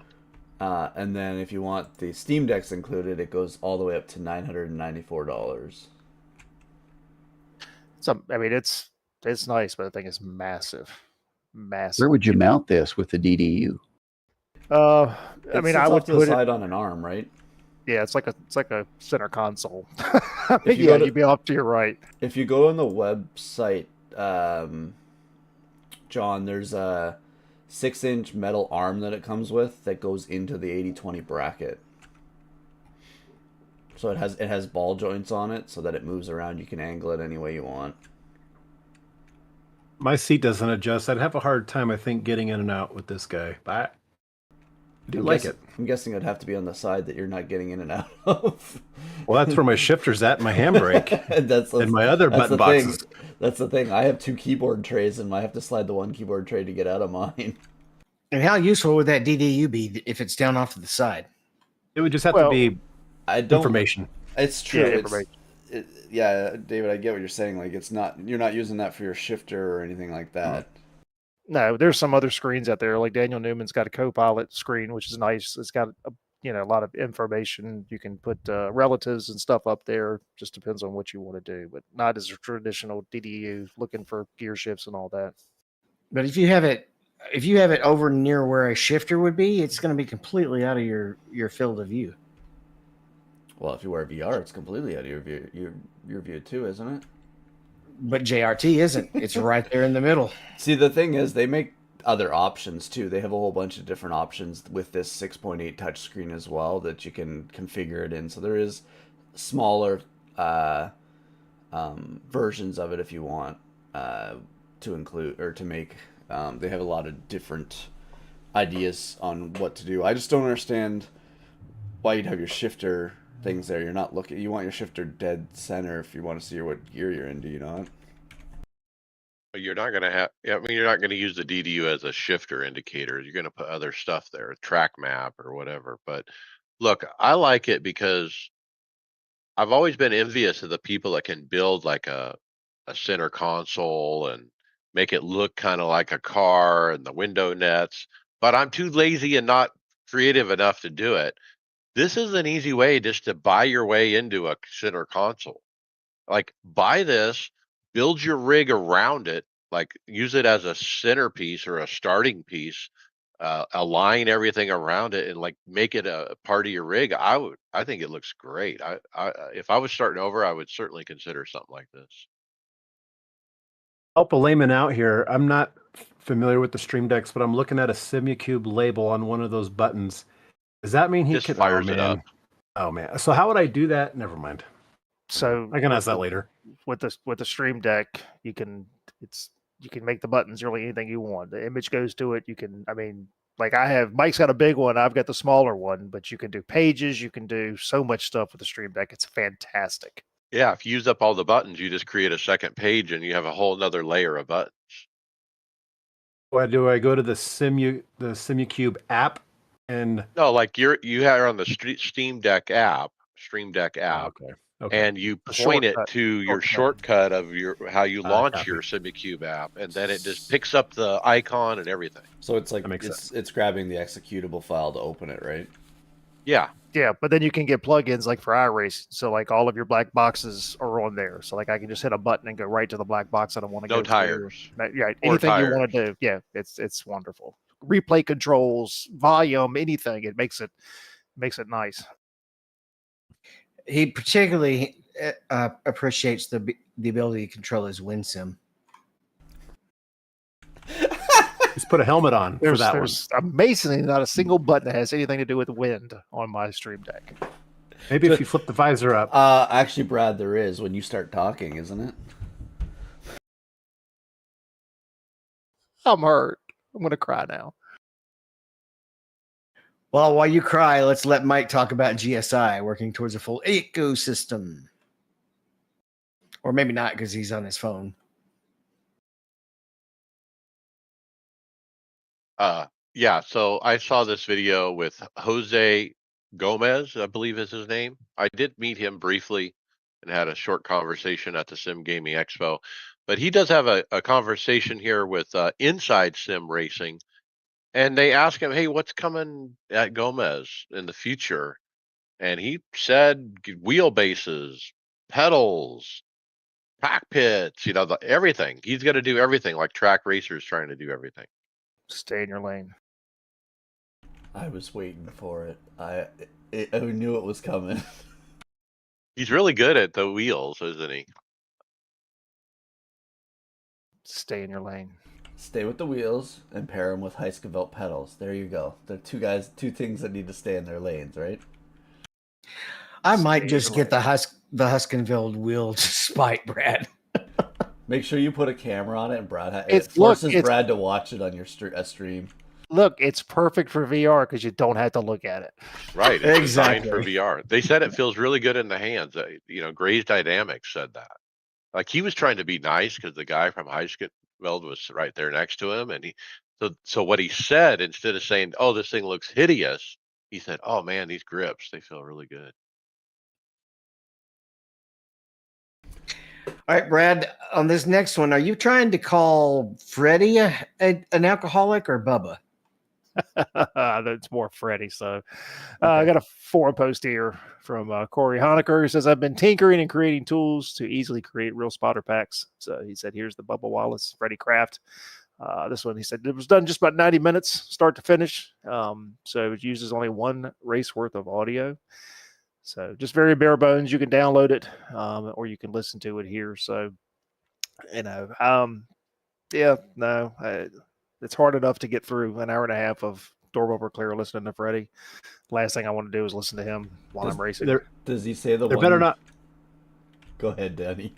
And then if you want the Steam Decks included, it goes all the way up to $994. So I mean, it's nice, but the thing is massive. Where would you mount this with the DDU? I mean, I would off to the put side it. on an arm, right? Yeah, it's like a center console. I mean, you go to- you'd be off to your right. If you go on the website, John, there's a 6-inch metal arm that it comes with that goes into the 80/20 bracket. So it has ball joints on it so that it moves around. You can angle it any way you want. My seat doesn't adjust. I'd have a hard time, I think, getting in and out with this guy. But I do like it. I'm guessing it'd have to be on the side that you're not getting in and out of. Well, that's where my shifter's at and my handbrake. And my other button boxes. That's the thing. I have 2 keyboard trays and I have to slide the one keyboard tray to get out of mine. And how useful would that DDU be if it's down off to the side? It would just have to be information. It's true. Yeah, information. Yeah, David, I get what you're saying. Like, you're not using that for your shifter or anything like that. No, there's some other screens out there. Like Daniel Newman's got a Copilot screen, which is nice. It's got a lot of information. You can put relatives and stuff up there. Just depends on what you want to do, but not as a traditional DDU looking for gear shifts and all that. But if you have it over near where a shifter would be, it's going to be completely out of your field of view. Well, if you wear VR, it's completely out of your view too, isn't it? But JRT isn't. It's right there in the middle. See, the thing is, they make other options too. They have a whole bunch of different options with this 6.8 touchscreen as well that you can configure it in. So there is smaller versions of it if you want to include or to make. They have a lot of different ideas on what to do. I just don't understand why you'd have your shifter things there. You're not looking. You want your shifter dead center if you want to see what gear you're in. Do you not? But you're not going to have. I mean, you're not going to use the DDU as a shifter indicator. You're going to put other stuff there, a track map or whatever. But look, I like it because I've always been envious of the people that can build like a center console and make it look kind of like a car and the window nets. But I'm too lazy and not creative enough to do it. This is an easy way just to buy your way into a center console. Like buy this, build your rig around it, like use it as a centerpiece or a starting piece, align everything around it and like make it a part of your rig. I think it looks great. If I was starting over, I would certainly consider something like this. Help a layman out here. I'm not familiar with the Stream Decks, but I'm looking at a Simucube label on one of those buttons. Does that mean he Just can fires it up? Oh man. So how would I do that? Never mind. So I can ask that later. With the Stream Deck, you can make the buttons really anything you want. The image goes to it. You can, I mean, like Mike's got a big one. I've got the smaller one, but you can do pages. You can do so much stuff with the Stream Deck. It's fantastic. Yeah, if you use up all the buttons, you just create a second page and you have a whole nother layer of buttons. Why do I go to the Simucube app and No, like you have on the Stream Deck app, okay. and you point it to your shortcut of how you launch copy. your Simucube app, and then it just picks up the icon and everything. So it's like That makes sense. it's grabbing the executable file to open it, right? Yeah, Yeah, but then you can get plugins like for iRacing. So like all of your black boxes are on there. So like I can just hit a button and go right to the black box I don't want to go no tires. to. Yeah, Or anything you want tires. to do. Yeah, it's wonderful. Replay controls, volume, anything. It makes it nice. He particularly appreciates the ability to control his WinSim. Just put a helmet on for that one. There's amazingly not a single button that has anything to do with wind on my Stream Deck. Maybe if you flip the visor up. Actually, Brad, there is when you start talking, isn't it? I'm hurt. I'm gonna cry now. Well, while you cry, let's let Mike talk about GSI working towards a full ecosystem. Or maybe not because he's on his phone. Yeah, so I saw this video with Jose Gomez, I believe is his name. I did meet him briefly and had a short conversation at the Sim Gaming Expo. But he does have a conversation here with Inside Sim Racing. And they ask him, hey, what's coming at Gomez in the future? And he said wheelbases, pedals, cockpits, everything. He's going to do everything like track racers trying to do everything. Stay in your lane. I was waiting for it. I knew it was coming. He's really good at the wheels, isn't he? Stay in your lane. Stay with the wheels and pair them with Heiskevelt pedals. There you go. They're two things that need to stay in their lanes, right? I might just get the Huskinville wheel to spite Brad. Make sure you put a camera on it, and Brad It forces Brad to watch it on your stream. Look, it's perfect for VR because you don't have to look at it. Right. It's Exactly. designed for VR. They said it feels really good in the hands. Graze Dynamics said that. Like he was trying to be nice because the guy from Heiskeveld was right there next to him. And so what he said, instead of saying, oh, this thing looks hideous, he said, oh man, these grips, they feel really good. All right, Brad, on this next one, are you trying to call Freddie an alcoholic or Bubba? That's more Freddy. So I got a forum post here from Corey Honecker who says, I've been tinkering and creating tools to easily create real spotter packs. So he said, here's the Bubba Wallace, Freddy Craft. This one, he said, it was done just about 90 minutes, start to finish. So it uses only one race worth of audio. So just very bare bones. You can download it or you can listen to it here. So, yeah, no, it's hard enough to get through an hour and a half of door over clear listening to Freddie. Last thing I want to do is listen to him while I'm racing. Does he say the There one? better not. Go ahead, Danny.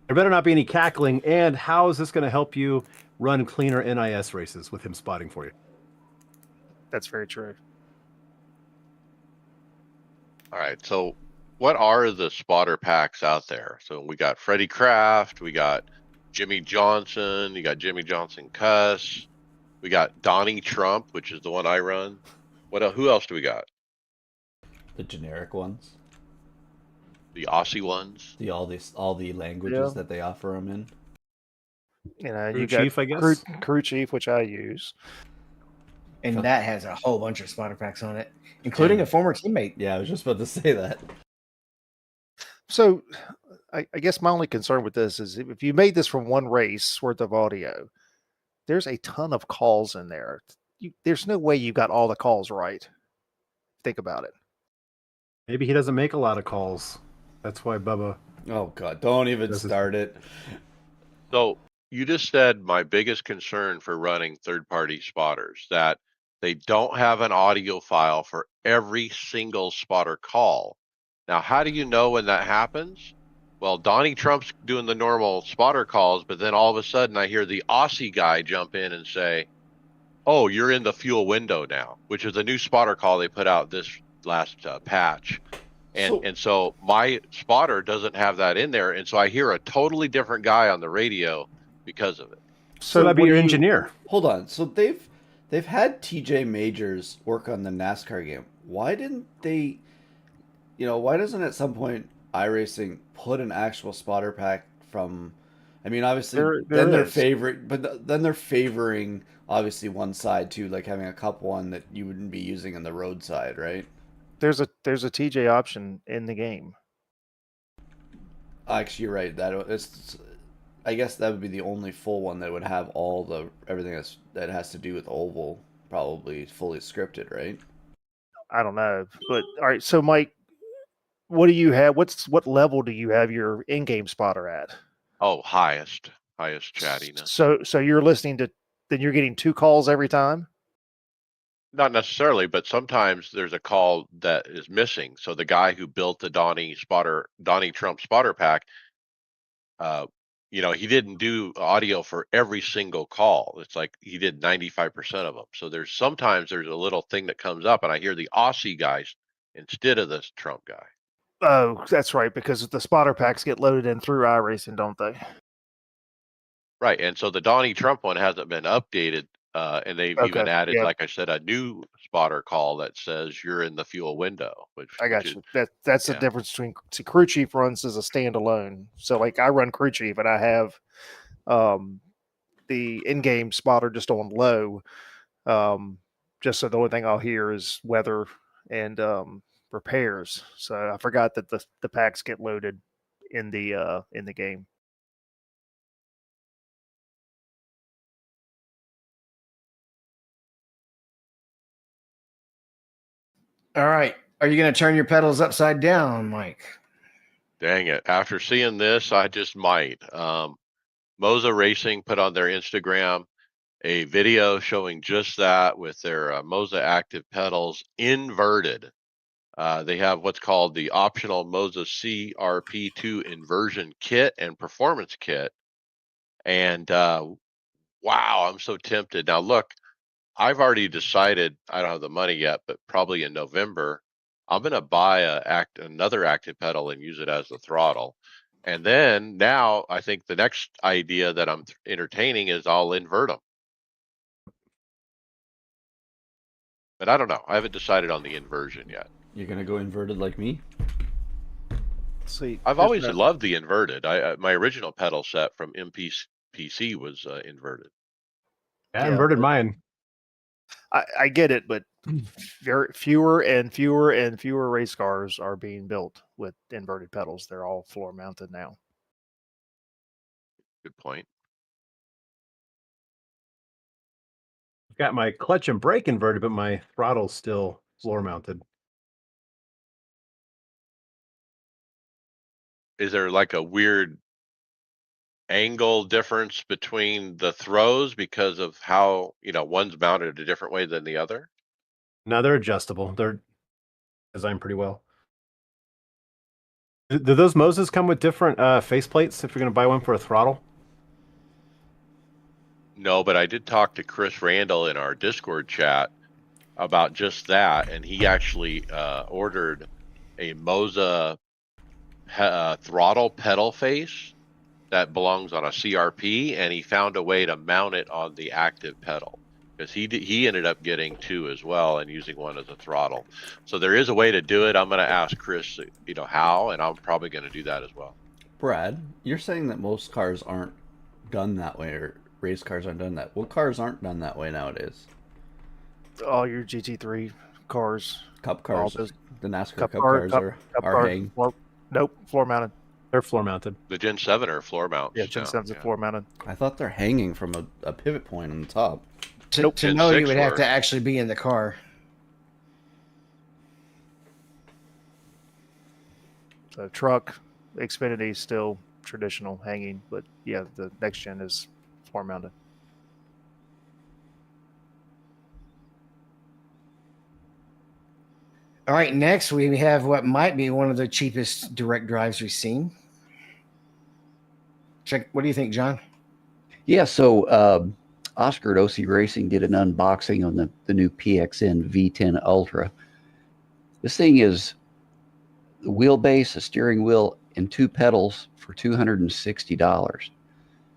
There better not be any cackling. And how is this going to help you run cleaner NIS races with him spotting for you? That's very true. All right. So what are the spotter packs out there? So we got Freddie Kraft, we got Jimmy Johnson, you got Jimmy Johnson Cuss, we got Donnie Trump, which is the one I run. Who else do we got? The generic ones. The Aussie ones. All the languages that they offer them in. Crew You got Chief, I guess. Crew Chief, which I use. And that has a whole bunch of spotter packs on it, including a former teammate. Yeah, I was just about to say that. So I guess my only concern with this is if you made this from one race worth of audio, there's a ton of calls in there. There's no way you got all the calls right. Think about it. Maybe he doesn't make a lot of calls. That's why Bubba. Oh God, don't even start it. So you just said my biggest concern for running third-party spotters, that they don't have an audio file for every single spotter call. Now, how do you know when that happens? Well, Donnie Trump's doing the normal spotter calls, but then all of a sudden I hear the Aussie guy jump in and say, oh, you're in the fuel window now, which is a new spotter call they put out this last patch. And so my spotter doesn't have that in there. And so I hear a totally different guy on the radio because of it. So that'd be your engineer. Hold on. So they've had TJ Majors work on the NASCAR game. Why didn't they, why doesn't at some point iRacing put an actual spotter pack from, I mean, obviously then they're favoring obviously one side too, like having a cup one that you wouldn't be using on the road side, right? There's a TJ option in the game. Actually, you're right. I guess that would be the only full one that would have everything that has to do with oval, probably fully scripted, right? I don't know, but all right. So, Mike, what do you have? What level do you have your in-game spotter at? Oh, highest chattiness. So you're listening to, then you're getting 2 calls every time? Not necessarily, but sometimes there's a call that is missing. So the guy who built the Donnie Trump spotter pack, he didn't do audio for every single call. It's like he did 95% of them. So sometimes there's a little thing that comes up and I hear the Aussie guys instead of this Trump guy. Oh, that's right, because the spotter packs get loaded in through iRacing, don't they? Right, and so the Donnie Trump one hasn't been updated, and they've even added, like I said, a new spotter call that says you're in the fuel window. I got you. That's the difference between Crew Chief runs as a standalone. So like I run Crew Chief and I have the in-game spotter just on low, just so the only thing I'll hear is weather and repairs. So I forgot that the packs get loaded in the game. All right. Are you going to turn your pedals upside down, Mike? Dang it. After seeing this, I just might. Moza Racing put on their Instagram a video showing just that with their Moza active pedals inverted. They have what's called the optional Moza CRP2 inversion kit and performance kit. And wow, I'm so tempted. Now, look, I've already decided, I don't have the money yet, but probably in November, I'm going to buy another active pedal and use it as the throttle. And then now I think the next idea that I'm entertaining is I'll invert them. But I don't know. I haven't decided on the inversion yet. You're going to go inverted like me? See, I've always loved the inverted. My original pedal set from MPC was inverted. I inverted mine. I get it, but very fewer and fewer and fewer race cars are being built with inverted pedals. They're all floor mounted now. Good point. I've got my clutch and brake inverted, but my throttle's still floor mounted. Is there like a weird angle difference between the throws because of how, one's mounted a different way than the other? No, they're adjustable. They're designed pretty well. Do those Moses come with different faceplates if you're going to buy one for a throttle? No, but I did talk to Chris Randall in our Discord chat about just that, and he actually ordered a Moza throttle pedal face that belongs on a CRP, and he found a way to mount it on the active pedal, because he ended up getting two as well and using one as a throttle. So there is a way to do it. I'm going to ask Chris, how, and I'm probably going to do that as well. Brad, you're saying that most cars aren't done that way, or race cars aren't done that. What cars aren't done that way nowadays? All your GT3 cars, Cup cars, those- the NASCAR Cup cars are hang. Nope, floor mounted. They're floor mounted. The Gen 7 are floor mounts. Yeah, Gen 7's yeah. floor mounted. I thought they're hanging from a pivot point on the top. Nope. To Gen know, you 6 would have were. to actually be in the car. So truck, Xfinity still traditional hanging, but yeah, the next gen is floor mounted. All right, next we have what might be one of the cheapest direct drives we've seen. Check. What do you think, John? Yeah, so Oscar at OC Racing did an unboxing on the new PXN V10 Ultra. This thing is the wheelbase, a steering wheel, and two pedals for $260.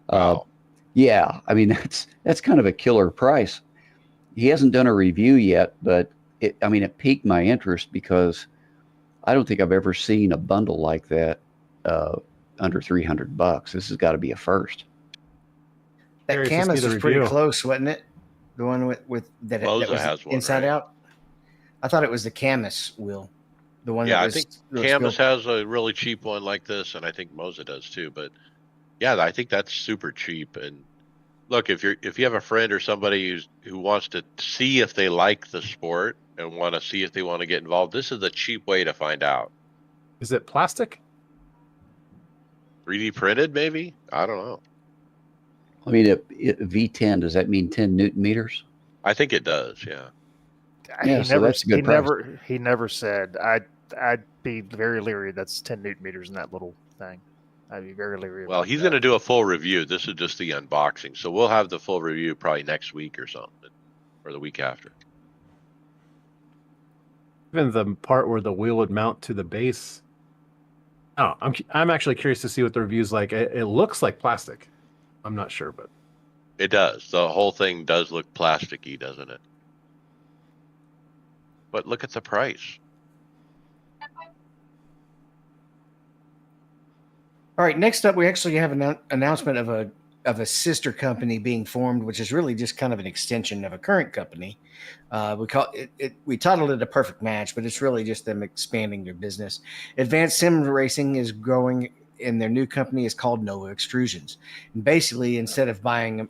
Wow. Yeah, I mean that's kind of a killer price. He hasn't done a review yet, but it piqued my interest because I don't think I've ever seen a bundle like that under $300. This has got to be a first. That Curious to canvas see the was pretty review. close, wasn't it? The one with that Moza was has one, inside right? out. I thought it was the Camus wheel, the one Yeah, that I was. think that was Camus built- has a really cheap one like this, and I think Moza does too. But yeah, I think that's super cheap. And look, if you have a friend or somebody who wants to see if they like the sport and want to see if they want to get involved, this is a cheap way to find out. Is it plastic? 3D printed, maybe? I don't know. I mean, V10, does that mean 10 Newton meters? I think it does. Yeah. Yeah, so that's a good price. He never said. I'd be very leery. That's 10 Newton meters in that little thing. I'd be very leery. Well, about he's that. going to do a full review. This is just the unboxing, so we'll have the full review probably next week or something, or the week after. Even the part where the wheel would mount to the base. Oh, I'm actually curious to see what the review's like. It looks like plastic. I'm not sure, but It does. The whole thing does look plasticky, doesn't it? But look at the price. All right, next up, we actually have an announcement of a sister company being formed, which is really just kind of an extension of a current company. We call it. We titled it a perfect match, but it's really just them expanding their business. Advanced Sim Racing is growing, and their new company is called Nova Extrusions. And basically, instead of buying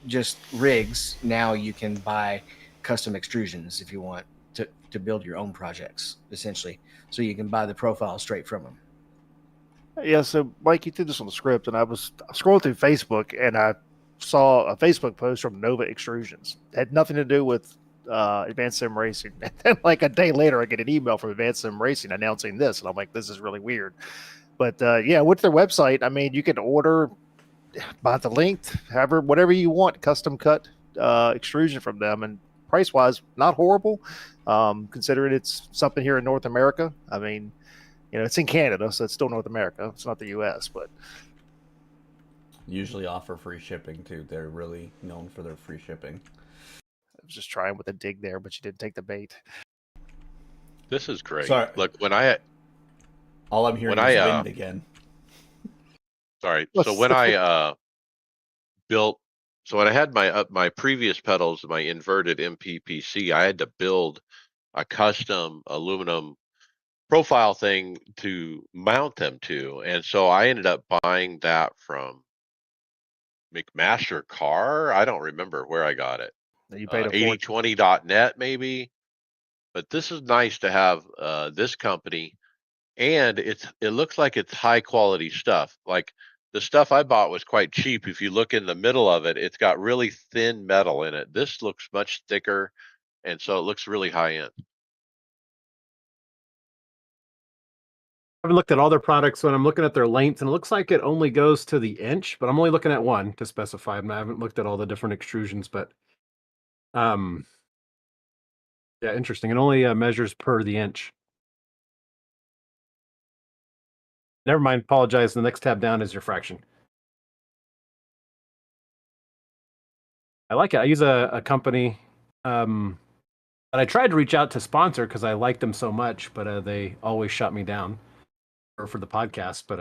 just rigs, now you can buy custom extrusions if you want to build your own projects, essentially. So you can buy the profile straight from them. Yeah, so Mike, you threw this on the script, and I was scrolling through Facebook, and I saw a Facebook post from Nova Extrusions. It had nothing to do with Advanced Sim Racing. And then, like a day later, I get an email from Advanced Sim Racing announcing this, and I'm like, this is really weird. But yeah, with their website, I mean, you can order by the length, however, whatever you want, custom cut extrusion from them, and price wise, not horrible, considering it's something here in North America. I mean, it's in Canada, so it's still North America. It's not the U.S., but Usually offer free shipping too. They're really known for their free shipping. I was just trying with a dig there, but you didn't take the bait. This is great. Sorry. Look, All I'm hearing When is I, wind again. sorry. So when I built So when I had my previous pedals, my inverted MPPC, I had to build a custom aluminum profile thing to mount them to, and so I ended up buying that from McMaster Carr. I don't remember where I got it. You paid a fortune. 8020.net maybe. But this is nice to have this company, and it looks like it's high quality stuff. Like the stuff I bought was quite cheap. If you look in the middle of it, it's got really thin metal in it. This looks much thicker, and so it looks really high end. I haven't looked at all their products when I'm looking at their length, and it looks like it only goes to the inch, but I'm only looking at one to specify. I haven't looked at all the different extrusions, but um, yeah, interesting. It only measures per the inch. Never mind. Apologize. The next tab down is your fraction. I like it. I use a company that I tried to reach out to sponsor because I like them so much, but they always shut me down for the podcast. But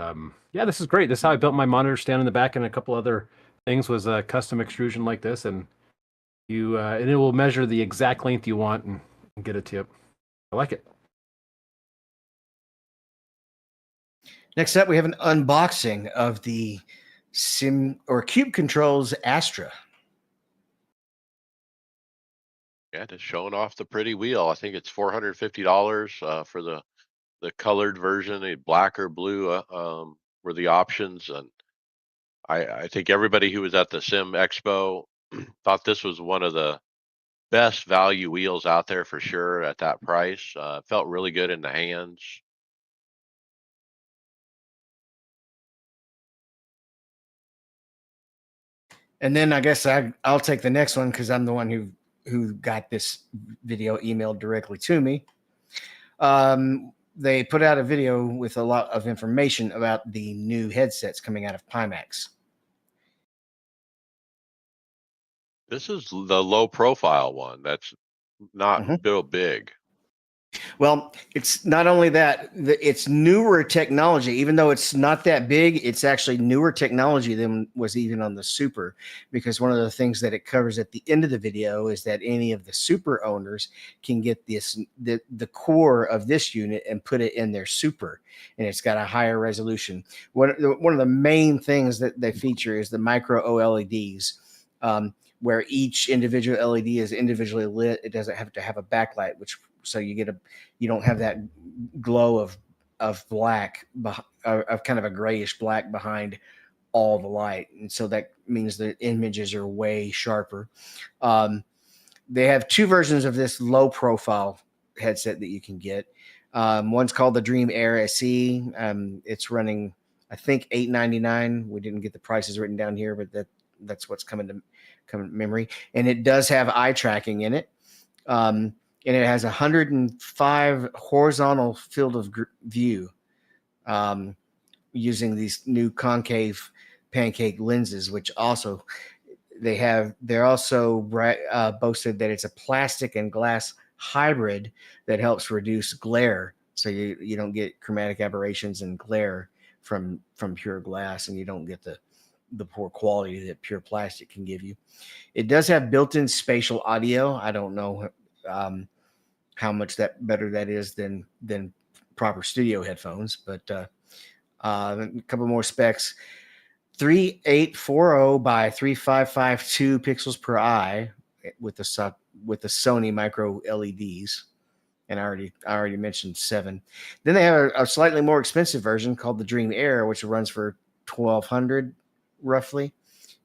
yeah, this is great. This is how I built my monitor stand in the back, and a couple other things was a custom extrusion like this, and and it will measure the exact length you want and get it to you. I like it. Next up, we have an unboxing of the Cube Controls Astra. Yeah, just showing off the pretty wheel. I think it's $450 for the colored version. The black or blue were the options, and I think everybody who was at the Sim Expo thought this was one of the best value wheels out there for sure at that price. Felt really good in the hands. And then I guess I'll take the next one because I'm the one who got this video emailed directly to me. They put out a video with a lot of information about the new headsets coming out of Pimax. This is the low profile one. That's not real big. Well, it's not only that, it's newer technology. Even though it's not that big, it's actually newer technology than was even on the Super, because one of the things that it covers at the end of the video is that any of the Super owners can get the core of this unit and put it in their Super, and it's got a higher resolution. One of the main things that they feature is the micro OLEDs. Where each individual LED is individually lit. It doesn't have to have a backlight, so you don't have that glow of black, of kind of a grayish black behind all the light, and so that means the images are way sharper. They have two versions of this low profile headset that you can get. One's called the Dream Air SE. It's running, I think, $899. We didn't get the prices written down here, but that's what's coming to memory. And it does have eye tracking in it. And it has 105 horizontal field of view using these new concave pancake lenses, which also they're also boasted that it's a plastic and glass hybrid that helps reduce glare. So you don't get chromatic aberrations and glare from pure glass, and you don't get the poor quality that pure plastic can give you. It does have built-in spatial audio. I don't know how much better that is than proper studio headphones, but a couple more specs. 3840 by 3552 pixels per eye with the Sony micro LEDs. And I already mentioned 7. Then they have a slightly more expensive version called the Dream Air, which runs for $1,200 roughly,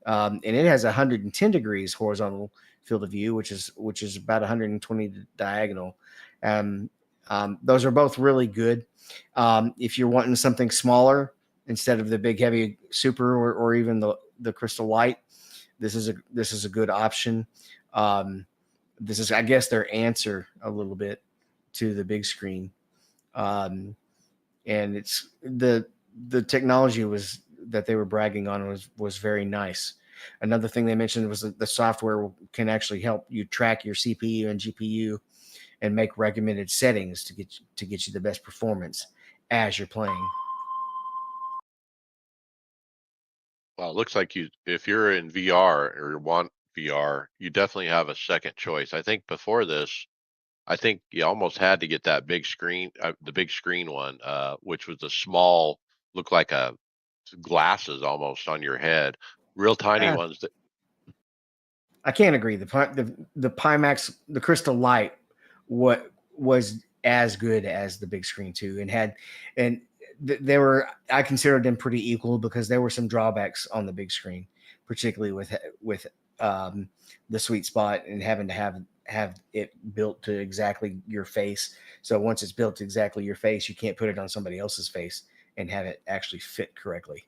and it has 110 degrees horizontal field of view, which is about 120 diagonal. Those are both really good. If you're wanting something smaller instead of the big heavy Super or even the Crystal Light, this is a good option. This is, I guess, their answer a little bit to the big screen, and it's the technology that they were bragging on was very nice. Another thing they mentioned was that the software can actually help you track your CPU and GPU and make recommended settings to get you the best performance as you're playing. Well, it looks like if you're in VR or want VR, you definitely have a second choice. I think before this, I think you almost had to get that big screen, the big screen one, which was the small, look like a glasses almost on your head, real tiny Uh, ones that. I can't agree. The Pimax, the Crystal Light, what was as good as the big screen too, and they were, I considered them pretty equal because there were some drawbacks on the big screen, particularly with the sweet spot and having to have it built to exactly your face. So once it's built to exactly your face, you can't put it on somebody else's face and have it actually fit correctly.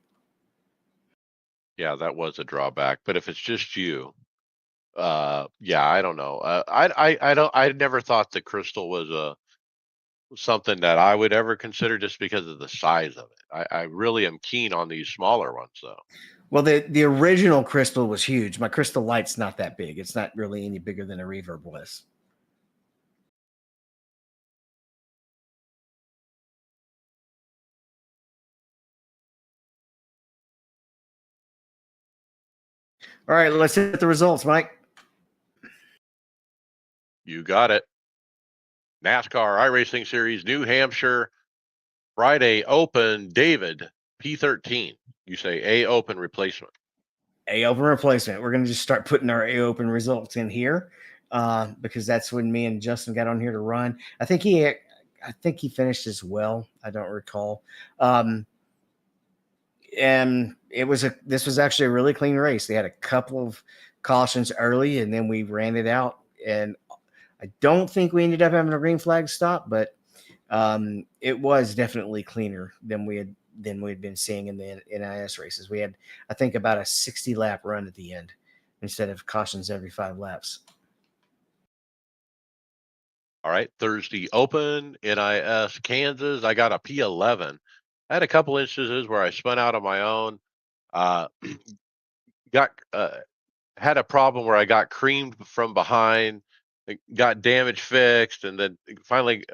Yeah, that was a drawback. But if it's just you, yeah, I don't know. I never thought the crystal was something that I would ever consider just because of the size of it. I really am keen on these smaller ones though. Well, the original Crystal was huge. My Crystal Light's not that big. It's not really any bigger than a Reverb was. All right, let's hit the results, Mike. You got it. NASCAR iRacing Series, New Hampshire, Friday Open, David, P13. You say A Open replacement. A Open replacement. We're going to just start putting our A Open results in here because that's when me and Justin got on here to run. I think he finished as well. I don't recall. And this was actually a really clean race. They had a couple of cautions early, and then we ran it out. And I don't think we ended up having a green flag stop, but it was definitely cleaner than we'd been seeing in the NIS races. We had, I think, about a 60 lap run at the end instead of cautions every 5 laps. All right, Thursday Open, NIS Kansas. I got a P11. I had a couple instances where I spun out on my own. Uh, got had a problem where I got creamed from behind, got damage fixed, and then finally,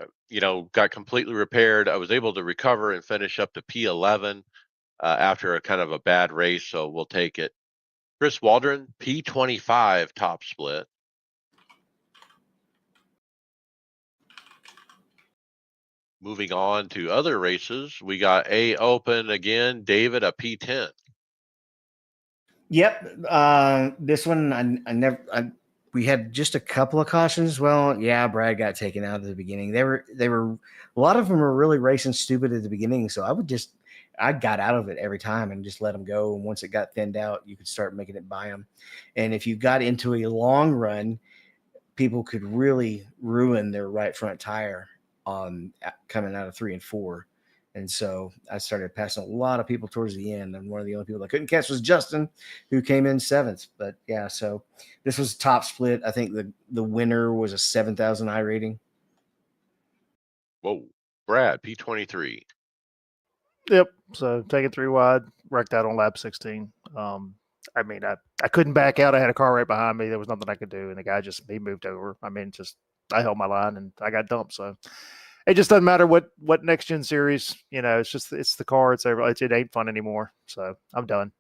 got completely repaired. I was able to recover and finish up to P11 after a kind of a bad race, so we'll take it. Chris Waldron, P25 top split. Moving on to other races, we got A Open again. David, a P10. Yep. This one, we had just a couple of cautions. Well, yeah, Brad got taken out at the beginning. They were, a lot of them were really racing stupid at the beginning. So I got out of it every time and just let them go. And once it got thinned out, you could start making it by them. And if you got into a long run, people could really ruin their right front tire coming out of 3 and 4. And so I started passing a lot of people towards the end. And one of the only people I couldn't catch was Justin, who came in 7th. But yeah, so this was top split. I think the winner was a 7,000 I rating. Whoa. Brad, P23. Yep. So taking 3 wide, wrecked out on lap 16. I mean, I couldn't back out. I had a car right behind me. There was nothing I could do, and the guy he moved over. I mean, I held my line and I got dumped. So it just doesn't matter what next gen series. It's the car. It ain't fun anymore. So I'm done.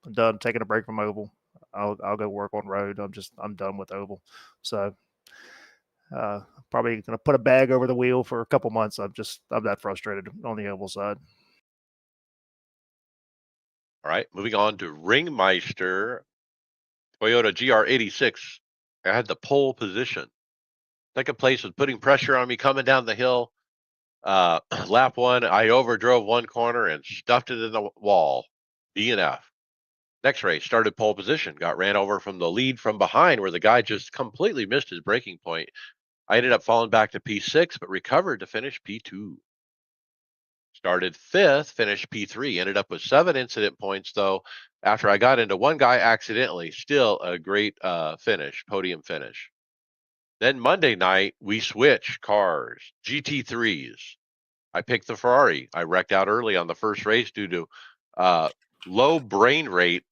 I'm done taking a break from oval. I'll go work on road. I'm done with oval. So probably gonna put a bag over the wheel for a couple months. I'm that frustrated on the oval side. All right, moving on to Ringmeister, Toyota GR86. I had the pole position. Second place was putting pressure on me coming down the hill. Lap 1, I overdrove one corner and stuffed it in the wall. DNF. Next race, started pole position, got ran over from the lead from behind where the guy just completely missed his braking point. I ended up falling back to P6, but recovered to finish P2. Started 5th, finished P3, ended up with 7 incident points, though, after I got into one guy accidentally. Still a great podium finish. Then Monday night, we switched cars, GT3s. I picked the Ferrari. I wrecked out early on the first race due to low brain rate,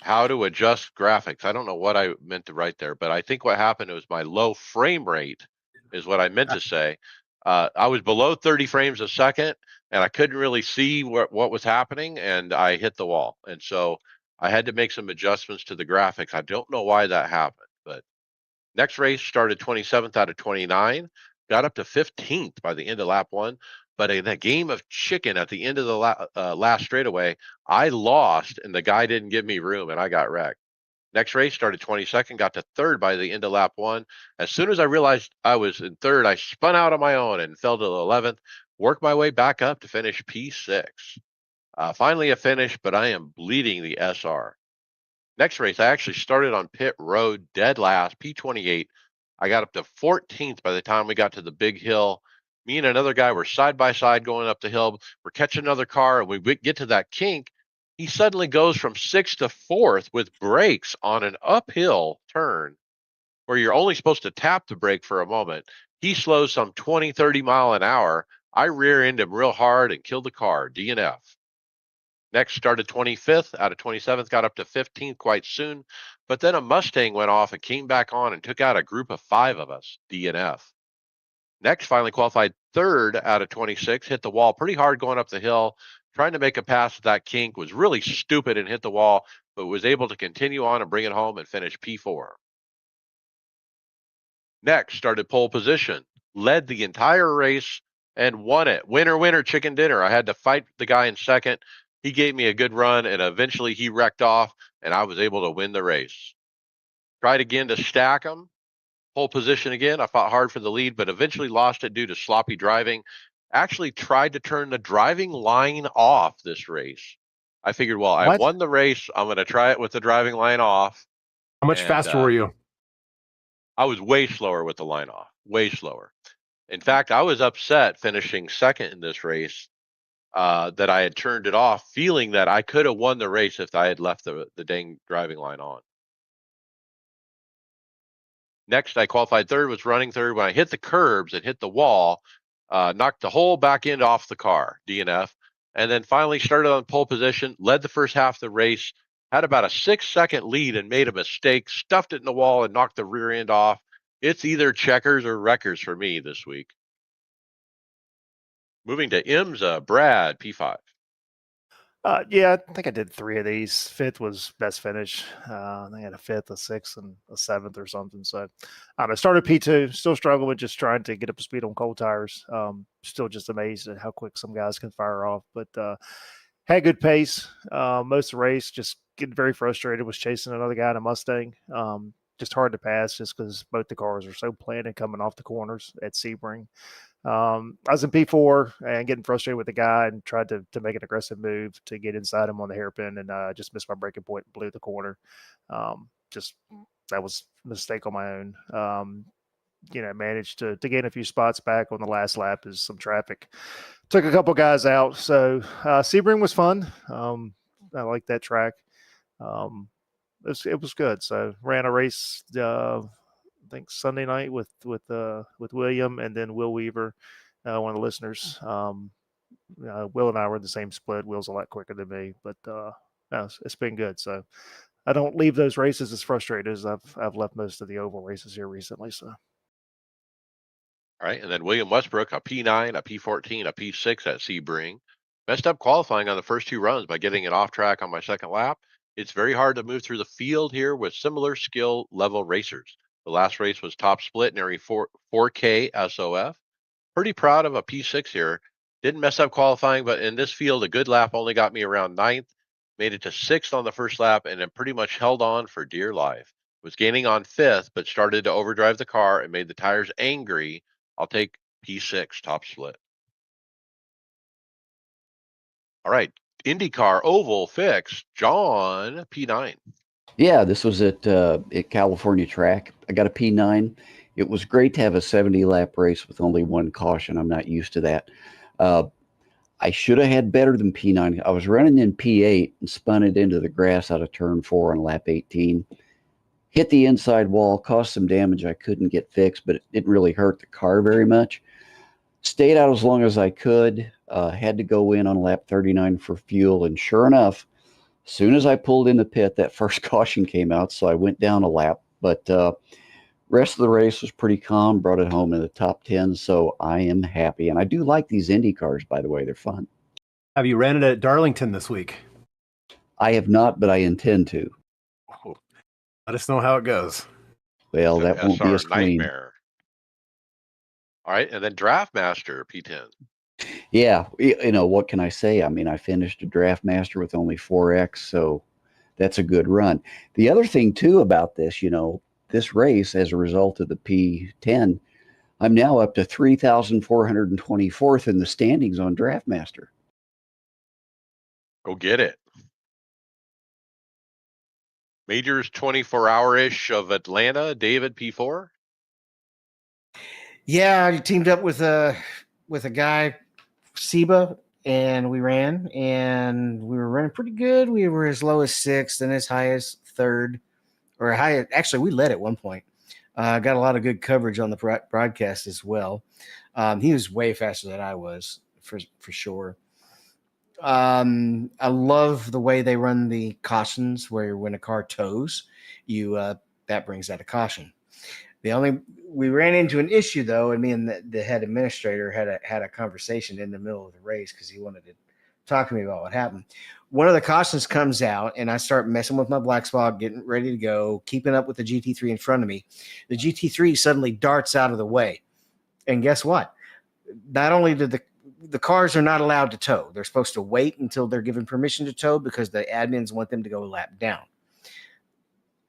how to adjust graphics. I don't know what I meant to write there, but I think what happened was my low frame rate is what I meant to say. I was below 30 frames a second, and I couldn't really see what was happening, and I hit the wall. And so I had to make some adjustments to the graphics. I don't know why that happened, but next race started 27th out of 29, got up to 15th by the end of lap 1. But in a game of chicken at the end of the last straightaway, I lost, and the guy didn't give me room, and I got wrecked. Next race started 22nd, got to 3rd by the end of lap 1. As soon as I realized I was in 3rd, I spun out on my own and fell to the 11th, worked my way back up to finish P6. Finally a finish, but I am bleeding the SR. Next race, I actually started on pit road dead last, P28. I got up to 14th by the time we got to the big hill. Me and another guy were side by side going up the hill. We're catching another car, and we get to that kink. He suddenly goes from 6th to 4th with brakes on an uphill turn where you're only supposed to tap the brake for a moment. He slows some 20, 30 mile an hour. I rear-ended him real hard and killed the car, DNF. Next started 25th out of 27th, got up to 15th quite soon, but then a Mustang went off and came back on and took out a group of 5 of us, DNF. Next finally qualified 3rd out of 26, hit the wall pretty hard going up the hill, trying to make a pass at that kink, was really stupid and hit the wall, but was able to continue on and bring it home and finish P4. Next started pole position, led the entire race and won it. Winner, winner, chicken dinner. I had to fight the guy in second. He gave me a good run, and eventually he wrecked off, and I was able to win the race. Tried again to stack him. Pole position again. I fought hard for the lead, but eventually lost it due to sloppy driving. Actually tried to turn the driving line off this race. I figured, well, I What? won the race. I'm going to try it with the driving line off. How much faster were you? I was way slower with the line off. Way slower. In fact, I was upset finishing second in this race that I had turned it off, feeling that I could have won the race if I had left the dang driving line on. Next, I qualified 3rd, was running 3rd. When I hit the curbs and hit the wall, knocked the whole back end off the car, DNF. And then finally started on pole position, led the first half of the race, had about a 6-second lead and made a mistake, stuffed it in the wall and knocked the rear end off. It's either checkers or wreckers for me this week. Moving to IMSA, Brad, P5. Yeah, I think I did 3 of these. 5th was best finish. I think I had a 5th, a 6th, and a 7th or something. So I started P2, still struggling with just trying to get up to speed on cold tires. Still just amazed at how quick some guys can fire off, but had good pace. Most of the race, just getting very frustrated, was chasing another guy in a Mustang. Just hard to pass just because both the cars are so planted coming off the corners at Sebring. I was in P4 and getting frustrated with the guy and tried to make an aggressive move to get inside him on the hairpin and just missed my braking point and blew the corner. Just that was a mistake on my own. Managed to gain a few spots back on the last lap as some traffic took a couple guys out. So Sebring was fun. I like that track. It was good. So ran a race I think Sunday night with William and then Will Weaver, one of the listeners. Will and I were in the same split. Will's a lot quicker than me, but it's been good. So I don't leave those races as frustrated as I've left most of the oval races here recently. So. All right, and then William Westbrook, a P9, a P14, a P6 at Sebring. Messed up qualifying on the first 2 runs by getting it off track on my second lap. It's very hard to move through the field here with similar skill level racers. The last race was top split nearing 4K SOF. Pretty proud of a P6 here. Didn't mess up qualifying, but in this field, a good lap only got me around 9th. Made it to 6th on the first lap, and then pretty much held on for dear life. Was gaining on 5th, but started to overdrive the car and made the tires angry. I'll take P6 top split. All right, IndyCar Oval fix, John, P9. Yeah, this was at California track. I got a P9. It was great to have a 70 lap race with only 1 caution. I'm not used to that. I should have had better than P9. I was running in P8 and spun it into the grass out of turn 4 on lap 18. Hit the inside wall, caused some damage I couldn't get fixed, but it didn't really hurt the car very much. Stayed out as long as I could. Had to go in on lap 39 for fuel, and sure enough, as soon as I pulled in the pit, that first caution came out, so I went down a lap. But rest of the race was pretty calm, brought it home in the top 10, so I am happy. And I do like these Indy cars, by the way. They're fun. Have you ran it at Darlington this week? I have not, but I intend to. Oh, let us know how it goes. Well, It's an that won't be SR as clean. nightmare. All right, and then Draft Master P10. Yeah, what can I say? I mean, I finished a Draft Master with only 4X, so that's a good run. The other thing too about this, this race, as a result of the P10, I'm now up to 3,424th in the standings on Draft Master. Go get it. Majors 24-hour-ish of Atlanta, David P4. Yeah, I teamed up with a guy, Seba, and we ran, and we were running pretty good. We were as low as sixth and as high as third, or high. Actually, we led at one point. Got a lot of good coverage on the broadcast as well. He was way faster than I was, for sure. I love the way they run the cautions, where when a car tows, you that brings out a caution. We ran into an issue though, and me and the head administrator had a conversation in the middle of the race because he wanted to talk to me about what happened. One of the cautions comes out, and I start messing with my black spot, getting ready to go, keeping up with the GT3 in front of me. The GT3 suddenly darts out of the way, and guess what? Not only did the cars are not allowed to tow, they're supposed to wait until they're given permission to tow because the admins want them to go a lap down.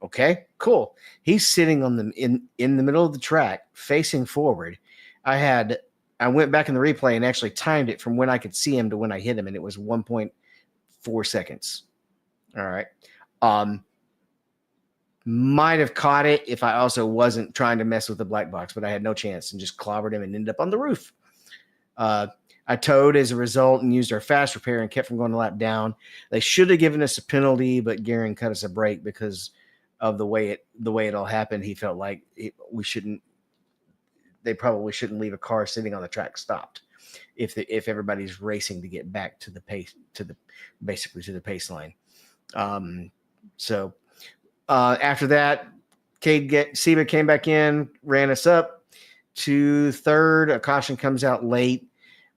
Okay, cool. He's sitting on the in the middle of the track, facing forward. I went back in the replay and actually timed it from when I could see him to when I hit him, and it was 1.4 seconds. All right. Might have caught it if I also wasn't trying to mess with the black box, but I had no chance and just clobbered him and ended up on the roof. I towed as a result and used our fast repair and kept from going a lap down. They should have given us a penalty, but Garen cut us a break because of the way it all happened. He felt like they probably shouldn't leave a car sitting on the track stopped if everybody's racing to get back to the pace, basically to the pace line. So after that, Seba came back in, ran us up to third. A caution comes out late.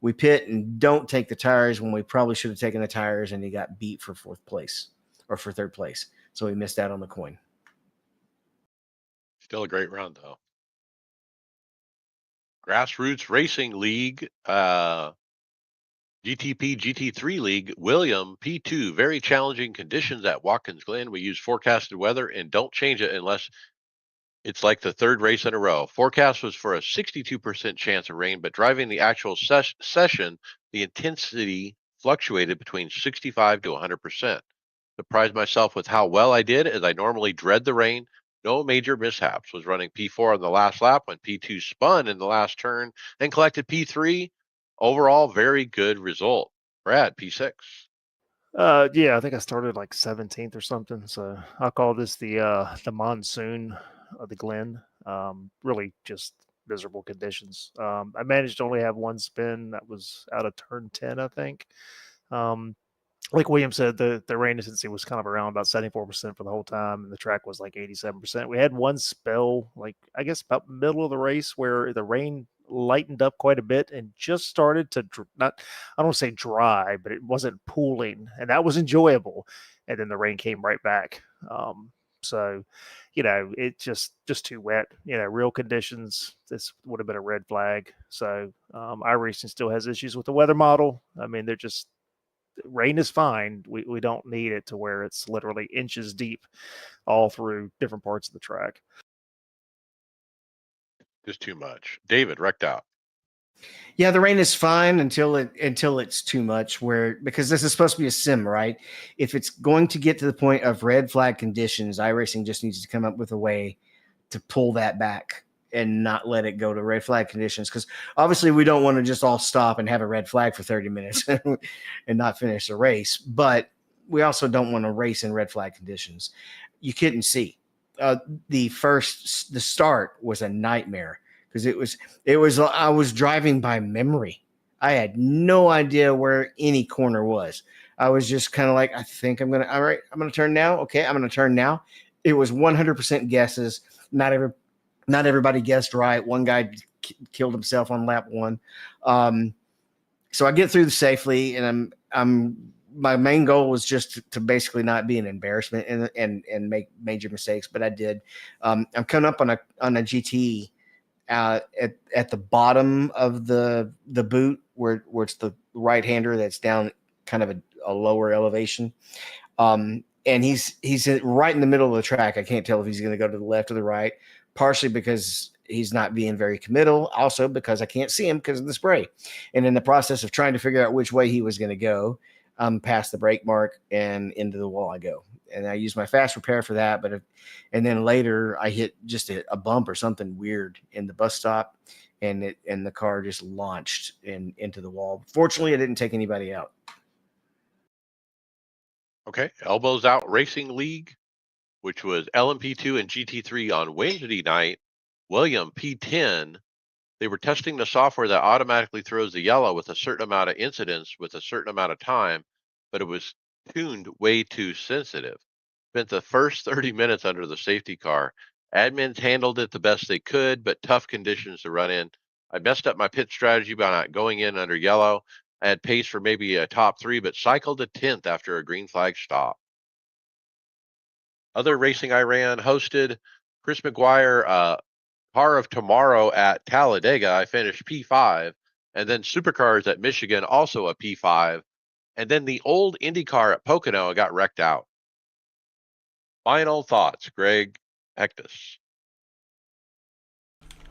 We pit and don't take the tires when we probably should have taken the tires, and he got beat for fourth place or for third place. So we missed out on the coin. Still a great run, though. Grassroots Racing League, GTP GT3 League, William P2. Very challenging conditions at Watkins Glen. We use forecasted weather and don't change it unless it's like the third race in a row. Forecast was for a 62% chance of rain, but driving the actual session, the intensity fluctuated between 65 to 100%. Surprised myself with how well I did, as I normally dread the rain. No major mishaps. Was running P4 on the last lap when P2 spun in the last turn, then collected P3. Overall, very good result. Brad, P6. Yeah, I think I started like 17th or something. So I'll call this the monsoon of the Glen. Really just miserable conditions. I managed to only have one spin that was out of turn 10, I think. Like William said, the rain intensity was kind of around about 74% for the whole time, and the track was like 87%. We had one spell, like I guess about middle of the race, where the rain lightened up quite a bit and just started to not, I don't say dry, but it wasn't pooling, and that was enjoyable. And then the rain came right back. So, it just too wet. Real conditions. This would have been a red flag. So, iRacing still has issues with the weather model. I mean, they're just rain is fine. We don't need it to where it's literally inches deep all through different parts of the track. Just too much. David, wrecked out. Yeah, the rain is fine until it's too much, because this is supposed to be a sim, right? If it's going to get to the point of red flag conditions, iRacing just needs to come up with a way to pull that back and not let it go to red flag conditions, because obviously we don't want to just all stop and have a red flag for 30 minutes and not finish the race, but we also don't want to race in red flag conditions. You couldn't see. The start was a nightmare because I was driving by memory. I had no idea where any corner was. I was just kind of like, I think I'm going to turn now. Okay, I'm going to turn now. It was 100% guesses. Not everybody guessed right. One guy killed himself on lap one. So I get through safely, and I'm my main goal was just to basically not be an embarrassment and make major mistakes, but I did. I'm coming up on a GT at the bottom of the boot where it's the right hander that's down kind of a lower elevation. And he's right in the middle of the track. I can't tell if he's going to go to the left or the right, partially because he's not being very committal, also because I can't see him because of the spray. And in the process of trying to figure out which way he was going to go, past the brake mark and into the wall I go. And I use my fast repair for that. And then later I hit just a bump or something weird in the bus stop, and the car just launched into the wall. Fortunately, I didn't take anybody out. Okay, Elbows Out Racing League, which was LMP2 and GT3 on Wednesday night. William P10, they were testing the software that automatically throws the yellow with a certain amount of incidents with a certain amount of time, but it was tuned way too sensitive. Spent the first 30 minutes under the safety car. Admins handled it the best they could, but tough conditions to run in. I messed up my pit strategy by not going in under yellow. I had pace for maybe a top 3, but cycled to 10th after a green flag stop. Other racing I ran, hosted Chris McGuire, Car of Tomorrow at Talladega. I finished P5, and then Supercars at Michigan, also a P5, and then the old IndyCar at Pocono, I got wrecked out. Final thoughts, Greg Hectus.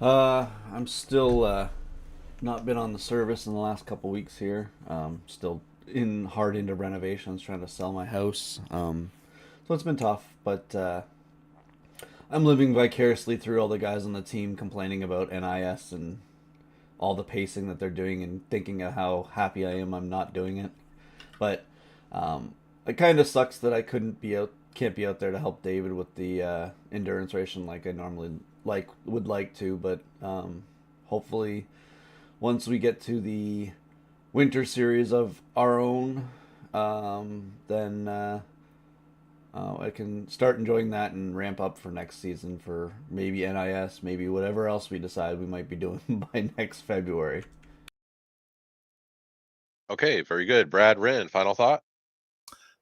I'm still not been on the service in the last couple weeks here. Still hard into renovations, trying to sell my house. So it's been tough, but I'm living vicariously through all the guys on the team complaining about NIS and all the pacing that they're doing, and thinking of how happy I am I'm not doing it. But it kind of sucks that I can't be out there to help David with the endurance racing like I normally would like to. But hopefully, once we get to the winter series of our own, then I can start enjoying that and ramp up for next season for maybe NIS, maybe whatever else we decide we might be doing by next February. Okay, very good. Brad Wren, final thought?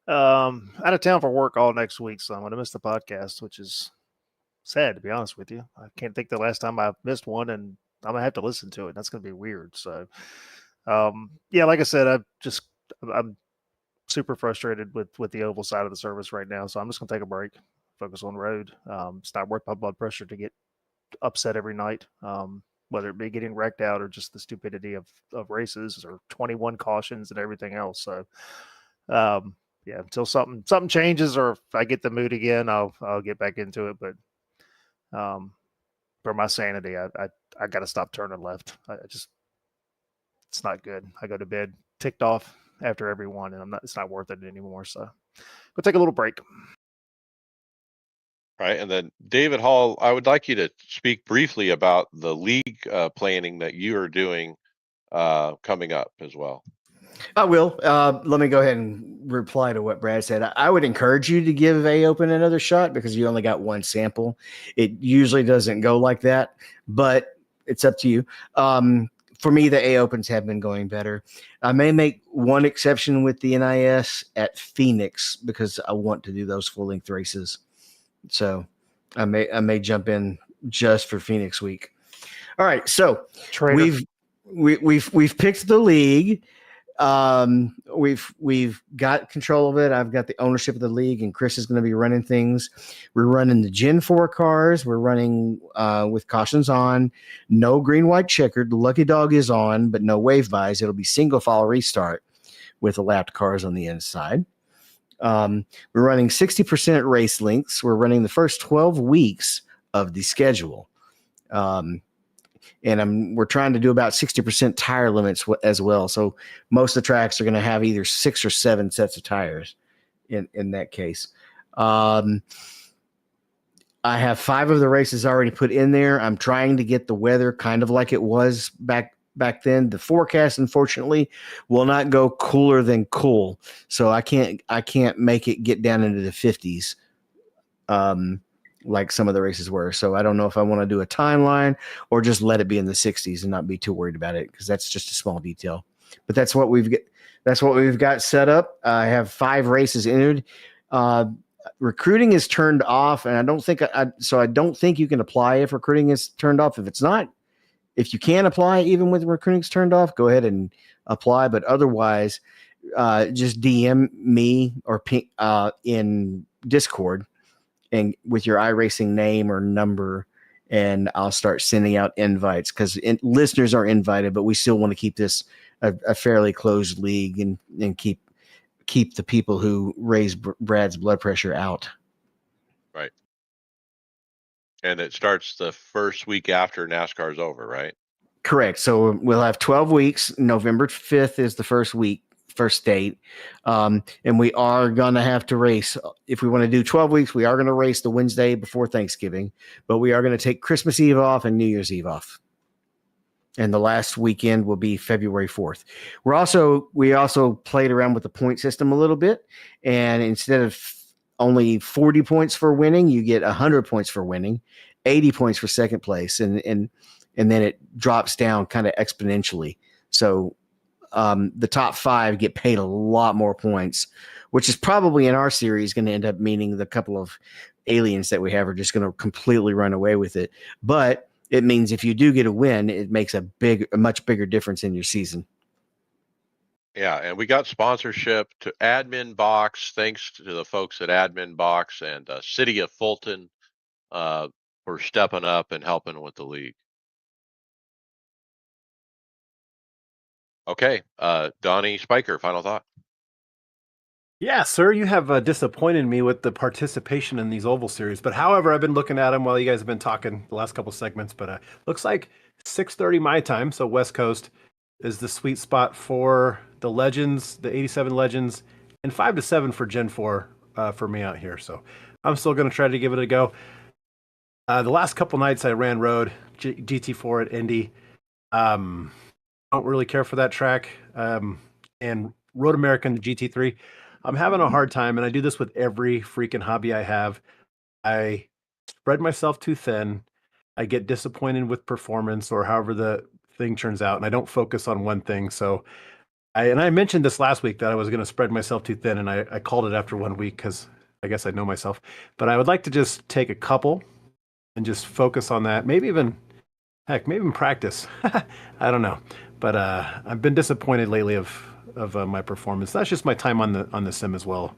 Out of town for work all next week, so I'm going to miss the podcast, which is sad, to be honest with you. I can't think the last time I missed one, and I'm going to have to listen to it. That's going to be weird. So, yeah, like I said, I'm super frustrated with the oval side of the service right now. So I'm just going to take a break, focus on the road. It's not worth my blood pressure to get upset every night, whether it be getting wrecked out or just the stupidity of races or 21 cautions and everything else. So, yeah, until something changes, or if I get the mood again, I'll get back into it. But for my sanity, I got to stop turning left. It's not good. I go to bed ticked off after every one, and it's not worth it anymore. So we'll take a little break. Right, and then David Hall, I would like you to speak briefly about the league planning that you are doing coming up as well. I will. Let me go ahead and reply to what Brad said. I would encourage you to give A Open another shot because you only got one sample. It usually doesn't go like that, but it's up to you. For me, the A Opens have been going better. I may make one exception with the NIS at Phoenix because I want to do those full length races. So I may jump in just for Phoenix week. All right, so Trader. we've picked the league. We've got control of it. I've got the ownership of the league, and Chris is going to be running things. We're running the Gen 4 cars. We're running with cautions on. No green, white, checkered. The Lucky Dog is on, but no wave buys. It'll be single file restart with the lapped cars on the inside. We're running 60% race links. We're running the first 12 weeks of the schedule. And we're trying to do about 60% tire limits as well. So most of the tracks are going to have either 6 or 7 sets of tires in that case. I have 5 of the races already put in there. I'm trying to get the weather kind of like it was back then. The forecast, unfortunately, will not go cooler than cool. So I can't make it get down into the 50s. Like some of the races were. So I don't know if I want to do a timeline or just let it be in the 60s and not be too worried about it, because that's just a small detail. But that's what we've That's what we've got set up. I have 5 races entered. Recruiting is turned off, and I don't think I don't think you can apply if recruiting is turned off. If you can apply even with recruiting's turned off, go ahead and apply. But otherwise, just DM me or in Discord and with your iRacing name or number, and I'll start sending out invites because listeners are invited, but we still want to keep this a fairly closed league and keep the people who raise Brad's blood pressure out. Right. And it starts the first week after NASCAR's over, right? Correct. So we'll have 12 weeks. November 5th is the first date. And we are going to have to race. If we want to do 12 weeks, we are going to race the Wednesday before Thanksgiving, but we are going to take Christmas Eve off and New Year's Eve off. And the last weekend will be February 4th. We also played around with the point system a little bit. And instead of only 40 points for winning, you get 100 points for winning, 80 points for second place. And then it drops down kind of exponentially. So the top 5 get paid a lot more points, which is probably in our series going to end up meaning the couple of aliens that we have are just going to completely run away with it. But it means if you do get a win, it makes a much bigger difference in your season. Yeah, and we got sponsorship to Admin Box. Thanks to the folks at Admin Box and City of Fulton for stepping up and helping with the league. Okay, Donnie Spiker, final thought. Yeah, sir, you have disappointed me with the participation in these oval series. But however, I've been looking at them while you guys have been talking the last couple segments. But looks like 6:30 my time, so West Coast is the sweet spot for the Legends, the 87 Legends, and 5 to 7 for Gen 4 for me out here. So I'm still going to try to give it a go. The last couple nights I ran road GT4 at Indy. Don't really care for that track. And Road American GT3. I'm having a hard time, and I do this with every freaking hobby I have. I spread myself too thin. I get disappointed with performance or however the thing turns out, and I don't focus on one thing. So I mentioned this last week that I was going to spread myself too thin, and I called it after 1 week because I guess I know myself. But I would like to just take a couple and just focus on that. Maybe even practice. I don't know. But I've been disappointed lately of my performance. That's just my time on the sim as well,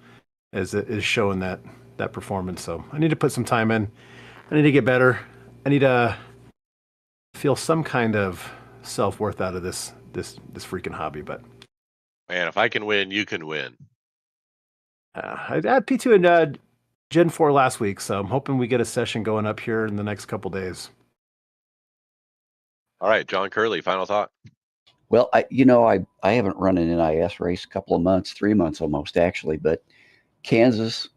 as it is showing that performance. So I need to put some time in. I need to get better. I need to feel some kind of self-worth out of this freaking hobby. But man, if I can win, you can win. I had P2 and Gen 4 last week, so I'm hoping we get a session going up here in the next couple days. All right, John Curley, final thought. Well, I haven't run an NIS race a couple of months, 3 months almost actually, but Kansas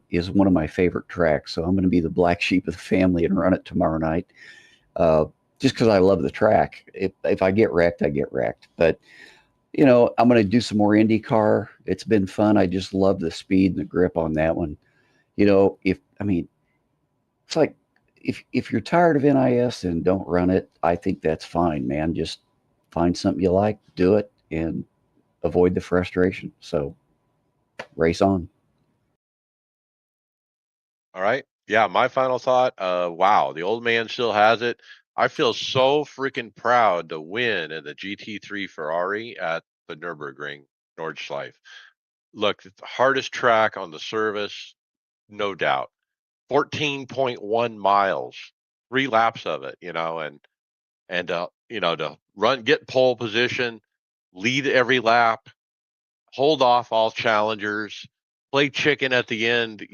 is one of my favorite tracks, so I'm going to be the black sheep of the family and run it tomorrow night, just because I love the track. If I get wrecked, I get wrecked. But I'm going to do some more IndyCar. It's been fun. I just love the speed and the grip on that one. It's like if you're tired of NIS and don't run it, I think that's fine, man. Just find something you like, do it, and avoid the frustration. So race on. All right. Yeah, my final thought, wow, the old man still has it. I feel so freaking proud to win in the GT3 Ferrari at the Nürburgring Nordschleife. Look, it's the hardest track on the service, no doubt. 14.1 miles, 3 laps of it, and to get pole position, lead every lap, hold off all challengers, play chicken at the end,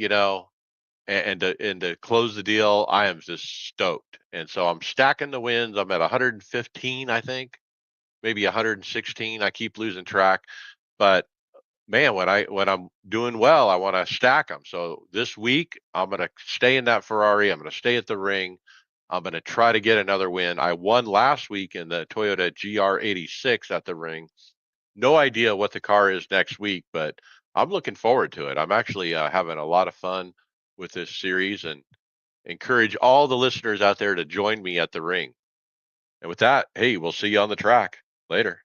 and to close the deal. I am just stoked, and so I'm stacking the wins. I'm at 115, I think, maybe 116. I keep losing track, but man, when I'm doing well, I want to stack them. So this week, I'm going to stay in that Ferrari. I'm going to stay at the ring. I'm going to try to get another win. I won last week in the Toyota GR86 at the ring. No idea what the car is next week, but I'm looking forward to it. I'm actually having a lot of fun with this series and encourage all the listeners out there to join me at the ring. And with that, hey, we'll see you on the track later.